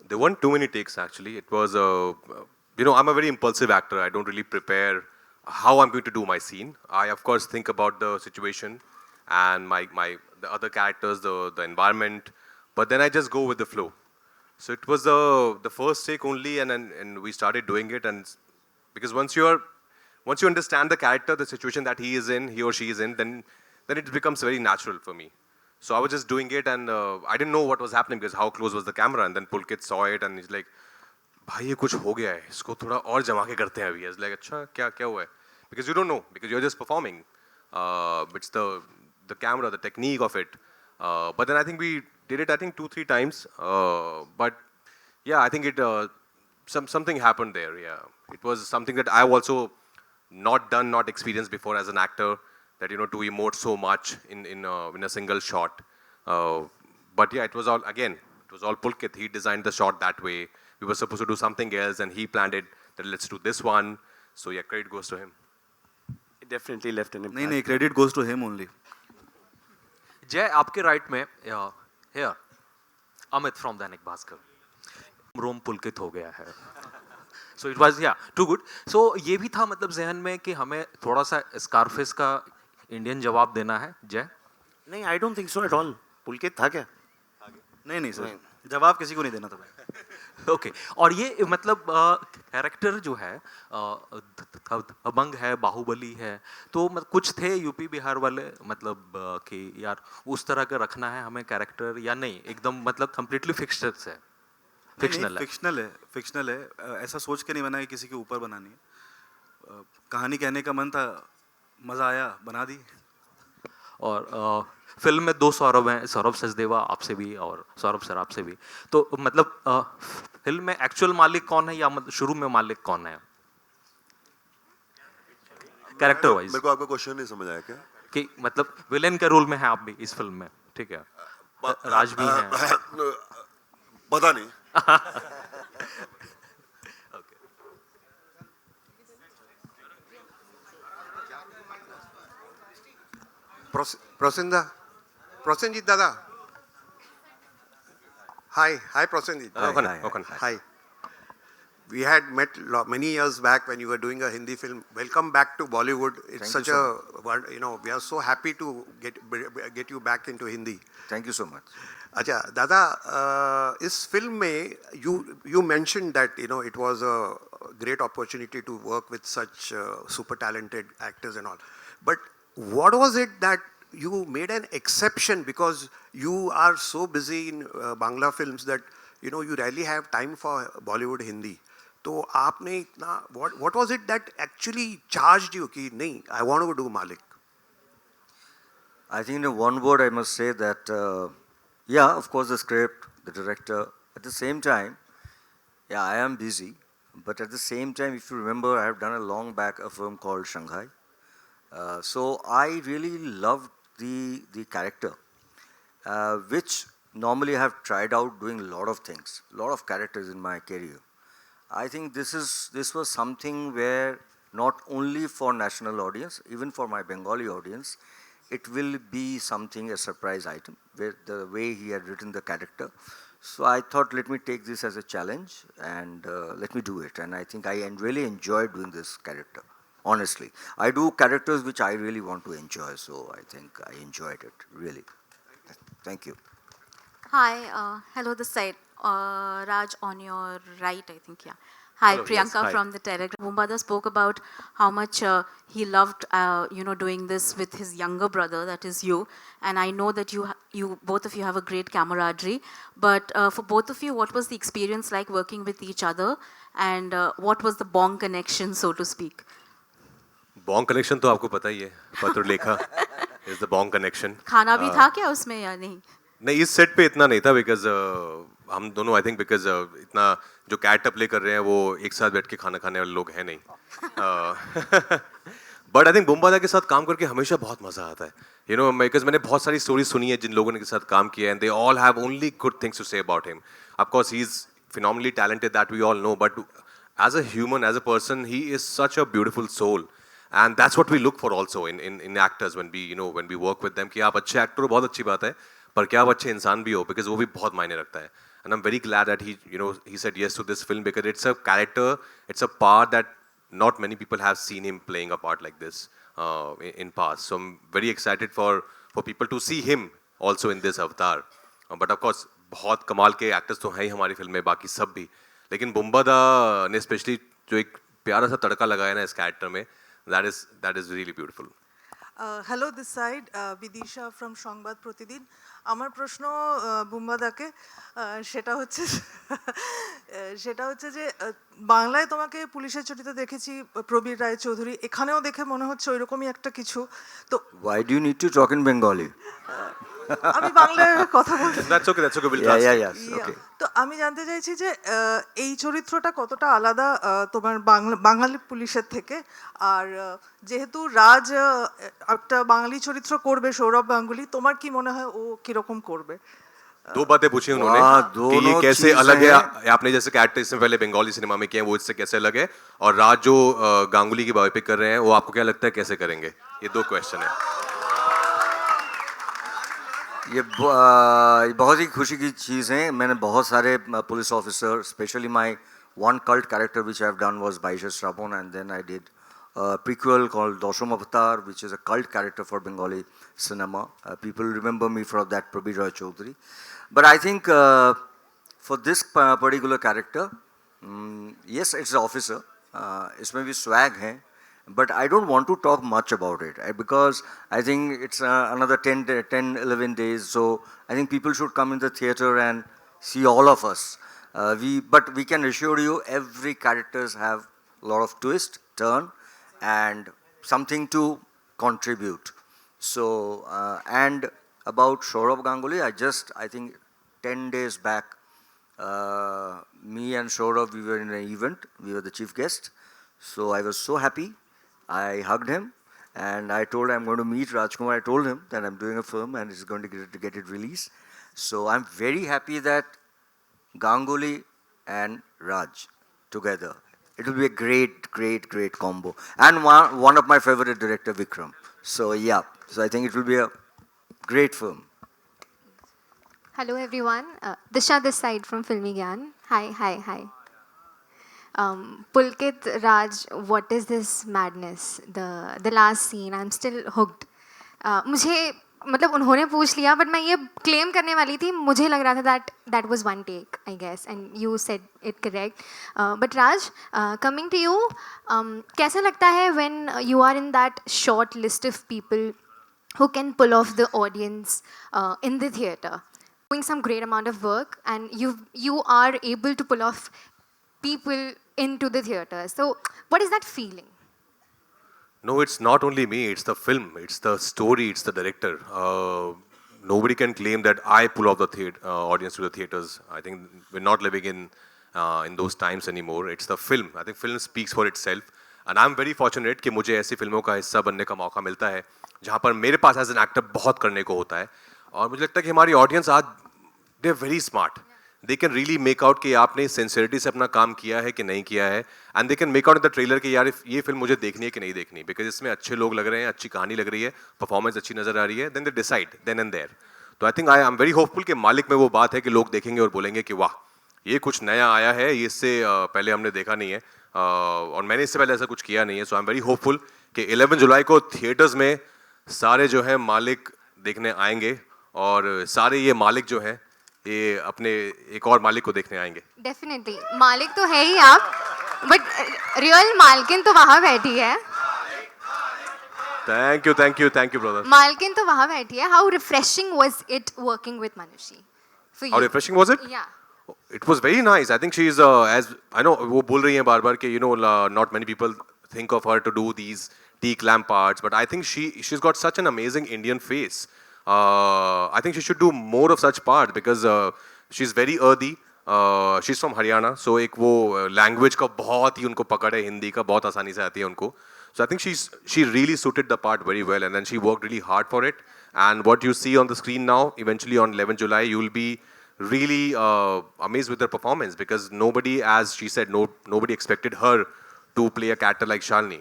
There weren't too many takes actually. It was, I'm a very impulsive actor. I don't really prepare how I'm going to do my scene. I of course think about the situation and the other characters, the environment, but then I just go with the flow. So it was the first take only, and we started doing it, and because once you understand the character, the situation that he or she is in, then it becomes very natural for me. So I was just doing it, and I didn't know what was happening because how close was the camera, and then Pulkit saw it and he's like, भाई ये कुछ हो गया है, इसको थोड़ा और जमा के करते हैं अभी. I was like, अच्छा क्या हुआ है? Because you don't know, because you're just performing. it's the camera, the technique of it. But then I think we did it, I think 2-3 times. But yeah, I think it something happened there. Yeah, it was something that I've also not experienced before as an actor. That to emote so much in a single shot. But yeah, it was all Pulkit. He designed the shot that way. We were supposed to do something else, and he planned it. That let's do this one. So yeah, credit goes to him. It definitely left an impact. नहीं, credit goes to him only. जय, आपके right में here Amit from Dainik Bhaskar, रोम पुलकित हो गया है. So it was too good. So ये भी था मतलब जहन में कि हमें थोड़ा सा स्कारफेस का इंडियन जवाब देना है. जय नहीं, I don't think so at all. Pulkit था क्या? नहीं सर, जवाब किसी को नहीं देना था. ओके. और ये मतलब कैरेक्टर जो है दबंग है, बाहुबली है, तो कुछ थे यूपी बिहार वाले मतलब कि यार उस तरह का रखना है हमें कैरेक्टर या नहीं, एकदम मतलब कंप्लीटली फिक्स्ड है? फिक्शनल है. ऐसा सोच के नहीं बना कि किसी के ऊपर बनानी है. कहानी कहने का मन था, मज़ा आया, बना दी. और फिल्म में 2 सौरभ हैं, सौरभ सचदेवा आपसे भी और सौरभ सर आपसे भी. तो मतलब फिल्म में एक्चुअल मालिक कौन है या मतलब शुरू में मालिक कौन है कैरेक्टर वाइज? मेरे को आपका क्वेश्चन नहीं समझ आया क्या? कि मतलब विलेन के रोल में है आप भी इस फिल्म में, ठीक है? राज भी हैं. पता नहीं. Prosenjit Dada. Hi Prosenjit. Hi. We had met many years back when you were doing a Hindi film. Welcome back to Bollywood. It's such a, we are so happy to get you back into Hindi. Thank you so much. अच्छा दादा, इस film में you mentioned that it was a great opportunity to work with such super talented actors and all. But what was it that you made an exception, because you are so busy in Bangla films that you rarely have time for Bollywood Hindi. तो आपने इतना what was it that actually charged you कि नहीं, I want to do Malik? I think in one word I must say that yeah, of course the script, the director. At the same time, yeah, I am busy. But at the same time, if you remember, I have done a long back a film called Shanghai. So I really loved the character, which normally I have tried out doing a lot of things, a lot of characters in my career. I think this was something where not only for national audience, even for my Bengali audience, it will be something, a surprise item, where the way he had written the character. So I thought, let me take this as a challenge and let me do it. And I think I really enjoyed doing this character, honestly. I do characters which I really want to enjoy, so I think I enjoyed it, really. Thank you. Hi, hello this side. Raj on your right, I think, yeah. Hi, Hello, Priyanka yes, hi. from the Telegram. Bhumbada spoke about how much he loved, doing this with his younger brother, that is you. And I know that you both of you have a great camaraderie. But for both of you, what was the experience like working with each other? And what was the bond connection, so to speak? Bond connection तो आपको पता ही है. Patrulekha is the bond connection. खाना भी था क्या उसमें या नहीं? नहीं, इस सेट पे इतना नहीं था बिकॉज हम दोनों आई थिंक बिकॉज इतना जो कैरेक्टर प्ले कर रहे हैं वो एक साथ बैठ के खाना खाने वाले लोग हैं नहीं. बट आई थिंक बुम्बादा के साथ काम करके हमेशा बहुत मज़ा आता है. बिकॉज मैंने बहुत सारी स्टोरी सुनी है जिन लोगों ने के साथ काम किया है and they all have only good things to say about him. Of course he is phenomenally talented, that we all know, but as a human, as a person, he is such a beautiful soul. And that's what we look for also in actors when we work with them. कि आप अच्छे actor हो बहुत अच्छी बात है, पर क्या आप अच्छे इंसान भी हो, because वो भी बहुत मायने रखता है. And I'm very glad that he said yes to this film because it's a character, it's a part that not many people have seen him playing a part like this in past. So I'm very excited for people to see him also in this avatar. But of course बहुत कमाल के actors तो हैं ही हमारी film में, बाकी सब भी. लेकिन बुम्बादा ने स्पेशली जो एक प्यारा सा तड़का लगाया ना इस कैरेक्टर में, that is really beautiful. Hello this side Bidisha from Sangbad Pratidin. আমার প্রশ্ন বুম্বাদাকে, সেটা হচ্ছে যে বাংলায় তোমাকে পুলিশের চরিত্রে দেখেছি প্রবীর রায়চৌধুরী, এখানেও দেখে মনে হচ্ছে ওইরকমই একটা কিছু। তো Why do you need to talk in Bengali? আমি বাংলায় কথা বলছি। That's okay, we'll Yeah, translate. yes, okay. তো আমি জানতে চাইছি যে এই চরিত্রটা কতটা আলাদা তোমার বাঙালি পুলিশের থেকে, আর যেহেতু রাজ একটা বাঙালি চরিত্র করবে সৌরভ গাঙ্গুলি, তোমার কি মনে হয় ও কিরকম করবে? दो बातें पूछी उन्होंने वाह, कि ये दोनों कैसे चीजें अलग है, हैं। आपने जैसे कैरेक्टर इससे पहले बंगाली सिनेमा में किए हैं वो इससे कैसे अलग है, और राज जो गांगुली की बायोपिक कर रहे हैं वो आपको क्या लगता है कैसे करेंगे? ये दो क्वेश्चन है। ये बहुत ही खुशी की चीज़ है। मैंने बहुत सारे police officer, specially my one cult character which I have done was Baisha Shravan, and then I did prequel called Dosham Avatar, which is a cult character for Bengali cinema. People remember me for that, Prabir Roy Chaudhary. But I think for this particular character, yes, it's an officer. इसमें भी swag है, but I don't want to talk much about it because I think it's another 10-11 days. So I think people should come in the theater and see all of us. But we can assure you, every characters have a lot of twist, turn, and something to contribute. So and about Saurabh Ganguly, I think 10 days back, me and Saurabh, we were in an event. We were the chief guest. So I was so happy. I hugged him and I told him I'm going to meet Rajkumar. I told him that I'm doing a film and he's going to get it released. So I'm very happy that Ganguly and Raj together. It will be a great combo. And one of my favorite director, Vikram. So yeah, so I think it will be a great film. Hello everyone, Disha this side from Filmy Gyan. Hi. Pulkit, Raj, what is this madness? The last scene, I'm still hooked. मुझे मतलब उन्होंने पूछ लिया, but मैं ये claim करने वाली थी, मुझे लग रहा था that was one take I guess, and you said it correct. But Raj, coming to you, कैसा लगता है when you are in that short list of people who can pull off the audience in the theater, doing some great amount of work, and you are able to pull off people into the theater? So what is that feeling? No, it's not only me, it's the film, it's the story, it's the director. Nobody can claim that I pull off the audience to the theaters. I think we're not living in those times anymore. It's the film. I think film speaks for itself. And I'm very fortunate कि मुझे ऐसी फिल्मों का हिस्सा बनने का मौका मिलता है जहाँ पर मेरे पास एज एन एक्टर बहुत करने को होता है. और मुझे लगता है कि हमारी ऑडियंस आज they are very smart. They can really make out कि आपने सिंसियरिटी से अपना काम किया है कि नहीं किया है, and they can make out in the trailer कि यार ये फिल्म मुझे देखनी है कि नहीं देखनी, बिकॉज इसमें अच्छे लोग लग रहे हैं, अच्छी कहानी लग रही है, परफॉर्मेंस अच्छी नजर आ रही है, then they decide then and there. तो I think I am very hopeful कि मालिक में वो बात है कि लोग देखेंगे और बोलेंगे कि वाह ये कुछ नया आया है, ये इससे पहले हमने देखा नहीं है, और मैंने इससे पहले ऐसा कुछ किया नहीं है. सो आई एम वेरी होपफुल कि 11 जुलाई को थिएटर्स में सारे जो है मालिक देखने आएंगे, और सारे ये मालिक जो है ये अपने एक और मालिक को देखने आएंगे. डेफिनेटली मालिक तो है ही आप, बट रियल मालकिन तो वहाँ बैठी है. Thank you brother. मालकिन तो वहाँ बैठी है. How refreshing was it working with Manushi for you? How refreshing was it? या It was very nice. I think she is as I know वो बोल रही हैं बार-बार कि you know not many people think of her to do these teak lamp parts, but I think she's got such an amazing Indian face. I think she should do more of such parts because she's very earthy. She's from Haryana, so एक वो language का बहुत ही उनको पकड़ है, हिंदी का बहुत आसानी से आती है उनको. So I think she really suited the part very well, and then she worked really hard for it. And what you see on the screen now, eventually on 11 July, you will be really amazed with her performance, because nobody, as she said, nobody expected her to play a character like Shalini.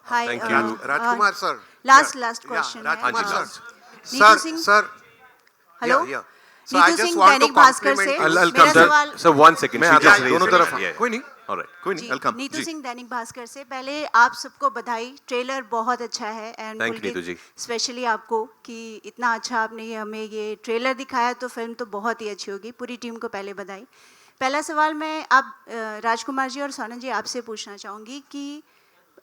Hi, Thank you. Rajkumar sir. Last question. Rajkumar हाँ sir. Ji, Singh. Sir. Hello? Yeah. So Neetu I just Singh want to Dainik Bhaskar compliment से I'll मेरा come. सवाल Sir, 1 second. मैं She आता just हूँ, raised दोनों her तरफ hand. Yeah. कोई नहीं. All right. कोई नहीं. I'll come. नीतू जी. सिंह दैनिक भास्कर से. पहले आप सबको बधाई, ट्रेलर बहुत अच्छा है, and Thank you, Neetu ji. Specially आपको कि इतना अच्छा आपने हमें ये ट्रेलर दिखाया, तो फिल्म तो बहुत ही अच्छी होगी. पूरी टीम को पहले बधाई. पहला सवाल मैं आप राजकुमार जी और सोनम जी आपसे पूछना चाहूँगी कि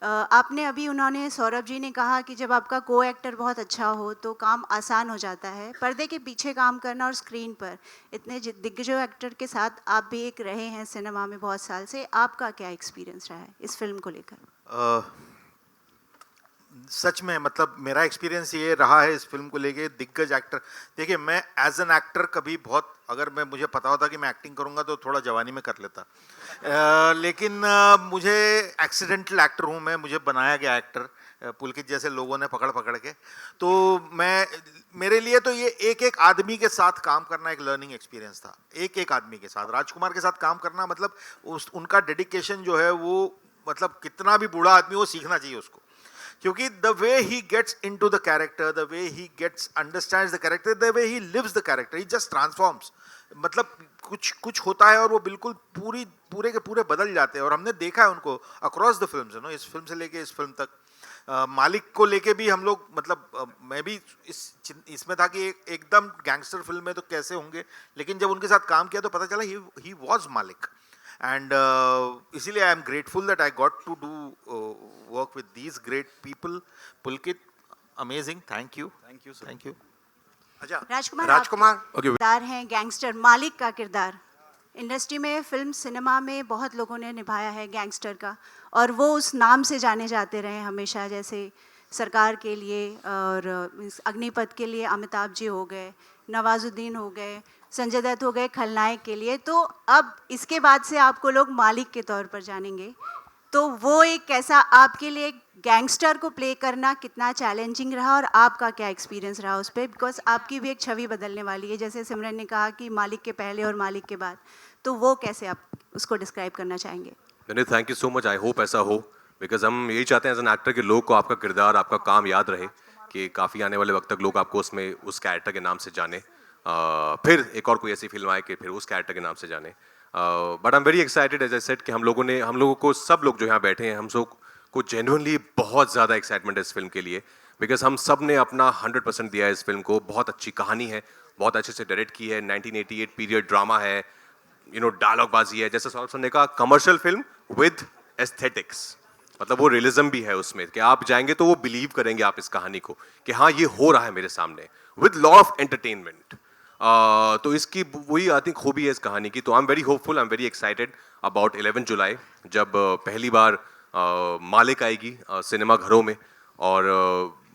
आपने अभी उन्होंने सौरभ जी ने कहा कि जब आपका को एक्टर बहुत अच्छा हो तो काम आसान हो जाता है। पर्दे के पीछे काम करना और स्क्रीन पर इतने दिग्गजों एक्टर के साथ आप भी एक रहे हैं सिनेमा में बहुत साल से, आपका क्या एक्सपीरियंस रहा है इस फिल्म को लेकर? सच में मतलब मेरा एक्सपीरियंस ये रहा है इस फिल्म को लेके, दिग्गज एक्टर, देखिए मैं एज एन एक्टर कभी बहुत, अगर मुझे पता होता कि मैं एक्टिंग करूंगा तो थोड़ा जवानी में कर लेता, लेकिन मुझे एक्सीडेंटल एक्टर हूँ मैं, मुझे बनाया गया एक्टर पुलकित जैसे लोगों ने पकड़ पकड़ के, तो मेरे लिए तो ये एक एक आदमी के साथ काम करना एक लर्निंग एक्सपीरियंस था। एक एक आदमी के साथ, राजकुमार के साथ काम करना मतलब उनका डेडिकेशन जो है वो, मतलब कितना भी बूढ़ा आदमी वो सीखना चाहिए उसको, क्योंकि the way he gets into the character, the way he gets understands the character, the way he lives the character, he just transforms, मतलब कुछ होता है और वो बिल्कुल पूरे के पूरे बदल जाते हैं। और हमने देखा है उनको across the films, you know, इस फिल्म से लेके इस फिल्म तक। मालिक को लेके भी हम लोग, मतलब मैं भी इसमें था कि एकदम गैंगस्टर फिल्म में तो कैसे होंगे, लेकिन जब उनके साथ काम किया तो पता चला ही वॉज मालिक। And इसीलिए I am grateful that I got to do work with these great people. Pulkit amazing, thank you sir, thank you. अच्छा राजकुमार किरदार हैं गैंगस्टर, मालिक का किरदार इंडस्ट्री में, फिल्म सिनेमा में बहुत लोगों ने निभाया है गैंगस्टर का, और वो उस नाम से जाने जाते रहे हमेशा, जैसे सरकार के लिए और अग्निपथ के लिए अमिताभ जी हो गए, नवाजुद्दीन हो गए, संजय दत्त हो गए खलनायक के लिए। तो अब इसके बाद से आपको लोग मालिक के तौर पर जानेंगे, तो वो एक कैसा आपके लिए गैंगस्टर को प्ले करना कितना चैलेंजिंग रहा, और आपका क्या एक्सपीरियंस रहा उस पर? बिकॉज आपकी भी एक छवि बदलने वाली है, जैसे सिमरन ने कहा कि मालिक के पहले और मालिक के बाद, तो वो कैसे आप उसको डिस्क्राइब करना चाहेंगे? Thank you so much, I hope ऐसा हो, बिकॉज हम यही चाहते हैं एज एन एक्टर कि लोग को आपका किरदार, आपका काम याद रहे, कि काफ़ी आने वाले वक्त तक लोग आपको उसमें उस कैरेक्टर के नाम से जाने, फिर एक और कोई ऐसी फिल्म आए कि फिर उस कैरेक्टर के नाम से जाने। But I am very excited as I said कि हम लोगों को सब लोग जो यहाँ बैठे हैं, हम सब को जेन्युइनली बहुत ज़्यादा एक्साइटमेंट है इस फिल्म के लिए, बिकॉज हम सब ने अपना 100% दिया है इस फिल्म को। बहुत अच्छी कहानी है, बहुत अच्छे से डायरेक्ट की है, 1988 पीरियड ड्रामा है, यू नो, डायलॉग बाजी है, जैसे सौरभ सर ने कहा, कमर्शियल फिल्म विद एस्थेटिक्स, मतलब वो रियलिज्म भी है उसमें कि आप जाएंगे तो वो बिलीव करेंगे आप इस कहानी को कि हाँ ये हो रहा है मेरे सामने, विद लॉट ऑफ एंटरटेनमेंट। तो इसकी वही आई थिंक खूबी है इस कहानी की। तो आई am very hopeful, I am very excited about 11 जुलाई जब पहली बार मालिक आएगी सिनेमा घरों में, और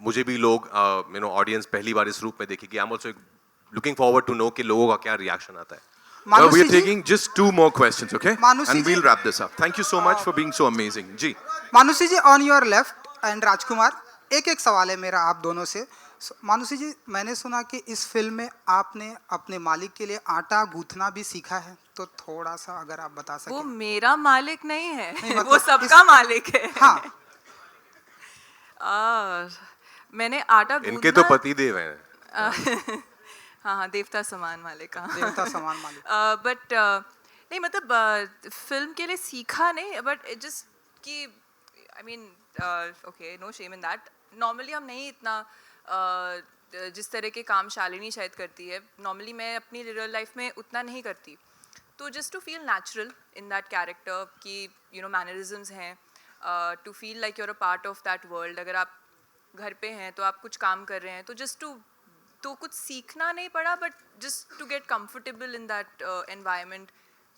मुझे भी लोग यू नो ऑडियंस पहली बार इस रूप में देखेगी। I am also looking forward to know कि लोगों का क्या रिएक्शन आता है। Now we are taking just 2 more questions, okay? And we'll wrap this up. Thank you so much for being so amazing. जी। Manushi ji on your left and Rajkumar, एक सवाल है मेरा आप दोनों से। मानुषी जी, मैंने सुना कि इस फिल्म में आपने अपने मालिक के लिए आटा गूंथना भी सीखा है, तो थोड़ा सा अगर आप बता सकें। वो मेरा मालिक नहीं है, मतलब वो सबका मालिक है। हाँ। मैंने आटा इनके तो पति देव हैं। हाँ, देवता समान मालिक, देवता समान मालिक। बट नहीं, मतलब फिल्म के लिए सीखा नहीं, बट जस्ट कि I mean okay, no shame in that. Normally हम नहीं इतना जिस तरह के काम शालिनी शायद करती है, नॉर्मली मैं अपनी रियल लाइफ में उतना नहीं करती। तो just to feel natural in that character कि यू नो मैनरिज्म्स हैं, to feel like you're a part of that world. अगर आप घर पे हैं तो आप कुछ काम कर रहे हैं, तो जस्ट तो कुछ सीखना नहीं पड़ा, but just to get comfortable in that environment.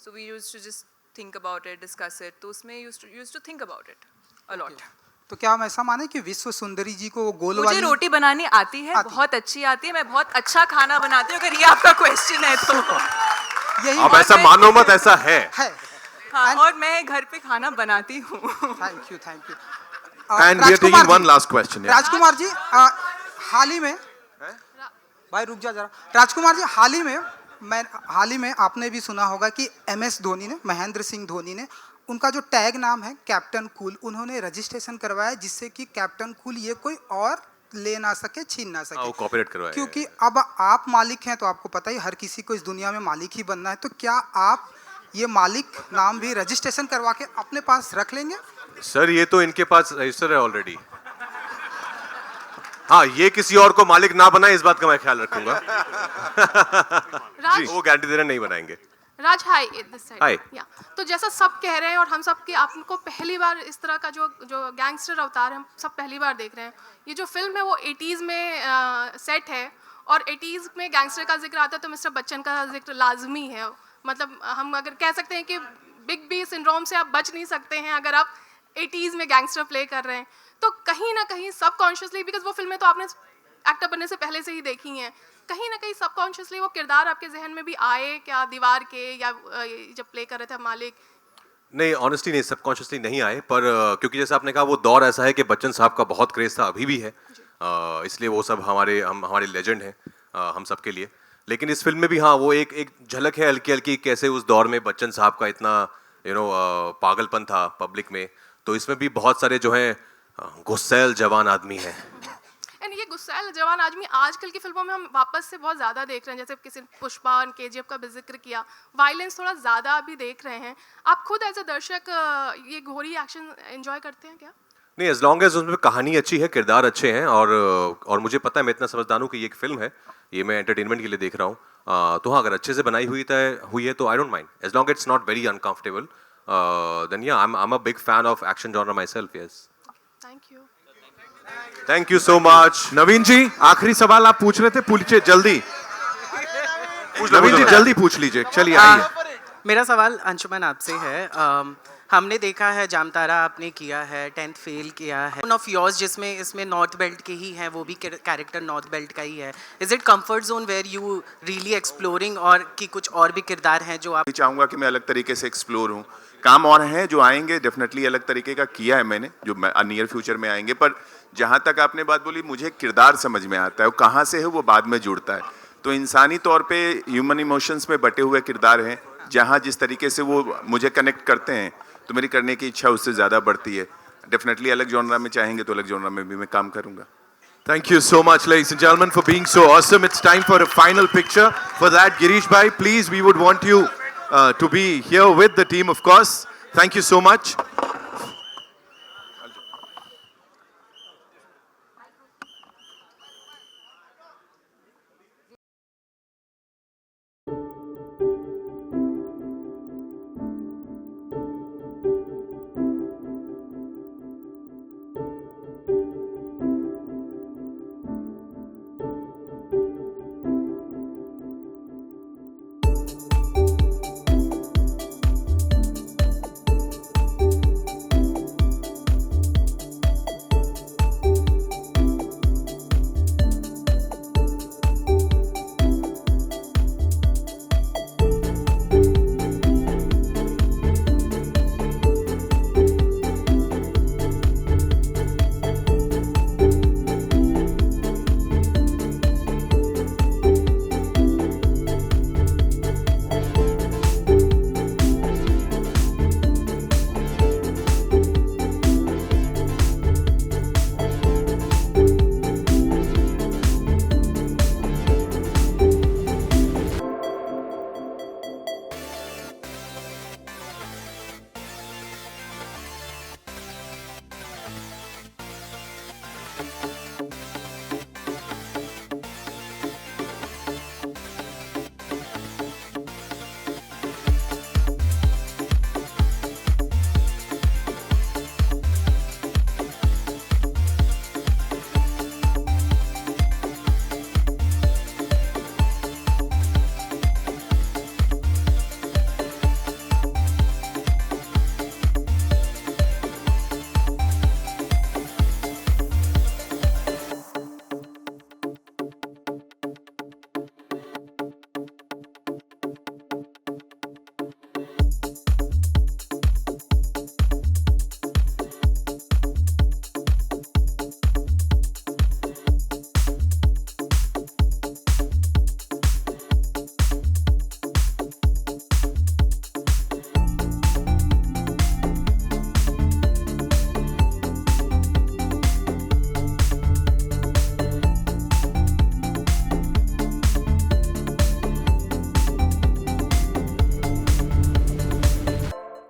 So we used to just think about it, discuss it, तो उसमें used to think about it a lot. तो क्या हम ऐसा माने कि विश्व सुंदरी जी को वो गोल मुझे रोटी बनानी आती है, बहुत अच्छी आती है, मैं बहुत अच्छा खाना बनाती हूँ, अगर ये आपका क्वेश्चन है तो। यही आप ऐसा मानो मत, ऐसा है। हाँ, और मैं घर पे खाना बनाती हूँ। Thank you, thank you. And we are taking one last question. Yeah. Rajkumar ji, हाल ही में, भाई रुक जा जरा। राजकुमार जी, हाल ही में आपने भी सुना होगा कि MS धोनी ने, महेंद्र सिंह धोनी ने, उनका जो टैग नाम है कैप्टन कूल, उन्होंने रजिस्ट्रेशन करवाया जिससे कि कैप्टन कूल ये कोई और ले ना सके, छीन ना सके। कॉपीराइट करवाया। क्योंकि अब आप मालिक हैं तो आपको पता ही हर किसी को इस दुनिया में मालिक ही बनना है, तो क्या आप ये मालिक नाम भी रजिस्ट्रेशन करवा के अपने पास रख लेंगे? सर ये तो इनके पास रजिस्टर है ऑलरेडी। हाँ, ये किसी और को मालिक ना बनाए इस बात का मैं ख्याल रखूंगा। जी, वो गारंटी दे रहे नहीं बनाएंगे। राज हाय दिस Hi. साइड या तो जैसा सब कह रहे हैं और हम सब के आपको पहली बार इस तरह का जो गैंगस्टर अवतार हम सब पहली बार देख रहे हैं। ये जो फिल्म है वो 80s में सेट है और 80s में गैंगस्टर का जिक्र आता है तो मिस्टर बच्चन का जिक्र लाजमी है। मतलब हम अगर कह सकते हैं कि बिग बी सिंड्रोम से आप बच नहीं सकते हैं अगर आप 80s में गैंगस्टर प्ले कर रहे हैं। तो कहीं ना कहीं सबकॉन्शियसली, बिकॉज वो फिल्में तो आपने एक्टर बनने से पहले से ही देखी हैं, कहीं ना कहीं सबकॉन्शियसली वो किरदार आपके जहन में भी आए क्या दीवार के या जब प्ले कर रहे थे मालिक? नहीं, ऑनेस्टली नहीं, सबकॉन्शियसली नहीं आए, पर क्योंकि जैसे आपने कहा वो दौर ऐसा है कि बच्चन साहब का बहुत क्रेज था, अभी भी है, इसलिए वो सब हमारे लेजेंड हैं हम सब के लिए। लेकिन इस फिल्म में भी हाँ वो एक झलक है हल्की हल्की कैसे उस दौर में बच्चन साहब का इतना पागलपन था पब्लिक में। तो इसमें भी बहुत सारे जो हैं गुस्सैल जवान आदमी हैं। एंड ये गुस्सैल जवान आदमी आजकल की फिल्मों में हम वापस से बहुत ज़्यादा देख रहे हैं। जैसे किसी पुष्पा और KGF का भी जिक्र किया, वायलेंस थोड़ा ज़्यादा अभी देख रहे हैं। आप खुद एज अ दर्शक ये घोरी एक्शन एंजॉय करते हैं क्या? नहीं, एज लॉन्ग एज उसमें कहानी अच्छी है, किरदार अच्छे हैं और मुझे पता है, मैं इतना समझदार हूँ कि ये एक फिल्म है, ये मैं एंटरटेनमेंट के लिए देख रहा हूँ। तो हाँ, अगर अच्छे से बनाई हुई है तो I don't mind, as long it's not very uncomfortable, then yeah I am a big fan of action genre myself. Yes, thank you so much. Naveen ji, आखिरी सवाल आप पूछ रहे थे, पूछिए जल्दी। नवीन जी जल्दी पूछ लीजिए, चलिए आइए। मेरा सवाल अंशुमन आपसे है। हमने देखा है जामतारा आपने किया है, 10th फेल किया है, वन ऑफ योर्स जिसमें इसमें नॉर्थ बेल्ट के ही हैं, वो भी कैरेक्टर नॉर्थ बेल्ट का ही है। Is it comfort zone where you really exploring, और कि कुछ और भी किरदार हैं जो आप? चाहूँगा कि मैं अलग तरीके से एक्सप्लोर हूँ। काम और हैं जो आएंगे, डेफिनेटली अलग तरीके का किया है मैंने, जो नियर फ्यूचर में आएंगे। पर जहाँ तक आपने बात बोली, मुझे किरदार समझ में आता है, वो कहाँ से है वो बाद में जुड़ता है। तो इंसानी तौर पे ह्यूमन इमोशंस में बटे हुए किरदार हैं, जहाँ जिस तरीके से वो मुझे कनेक्ट करते हैं तो मेरी करने की इच्छा उससे ज़्यादा बढ़ती है। डेफिनेटली अलग जॉनरा में चाहेंगे तो अलग जॉनरा में भी मैं काम करूँगा। Thank you so much, ladies and gentlemen, for being so awesome. It's time for a final picture. For that, Girish bhai, please, we would want you to be here with the team, of course. Thank you so much.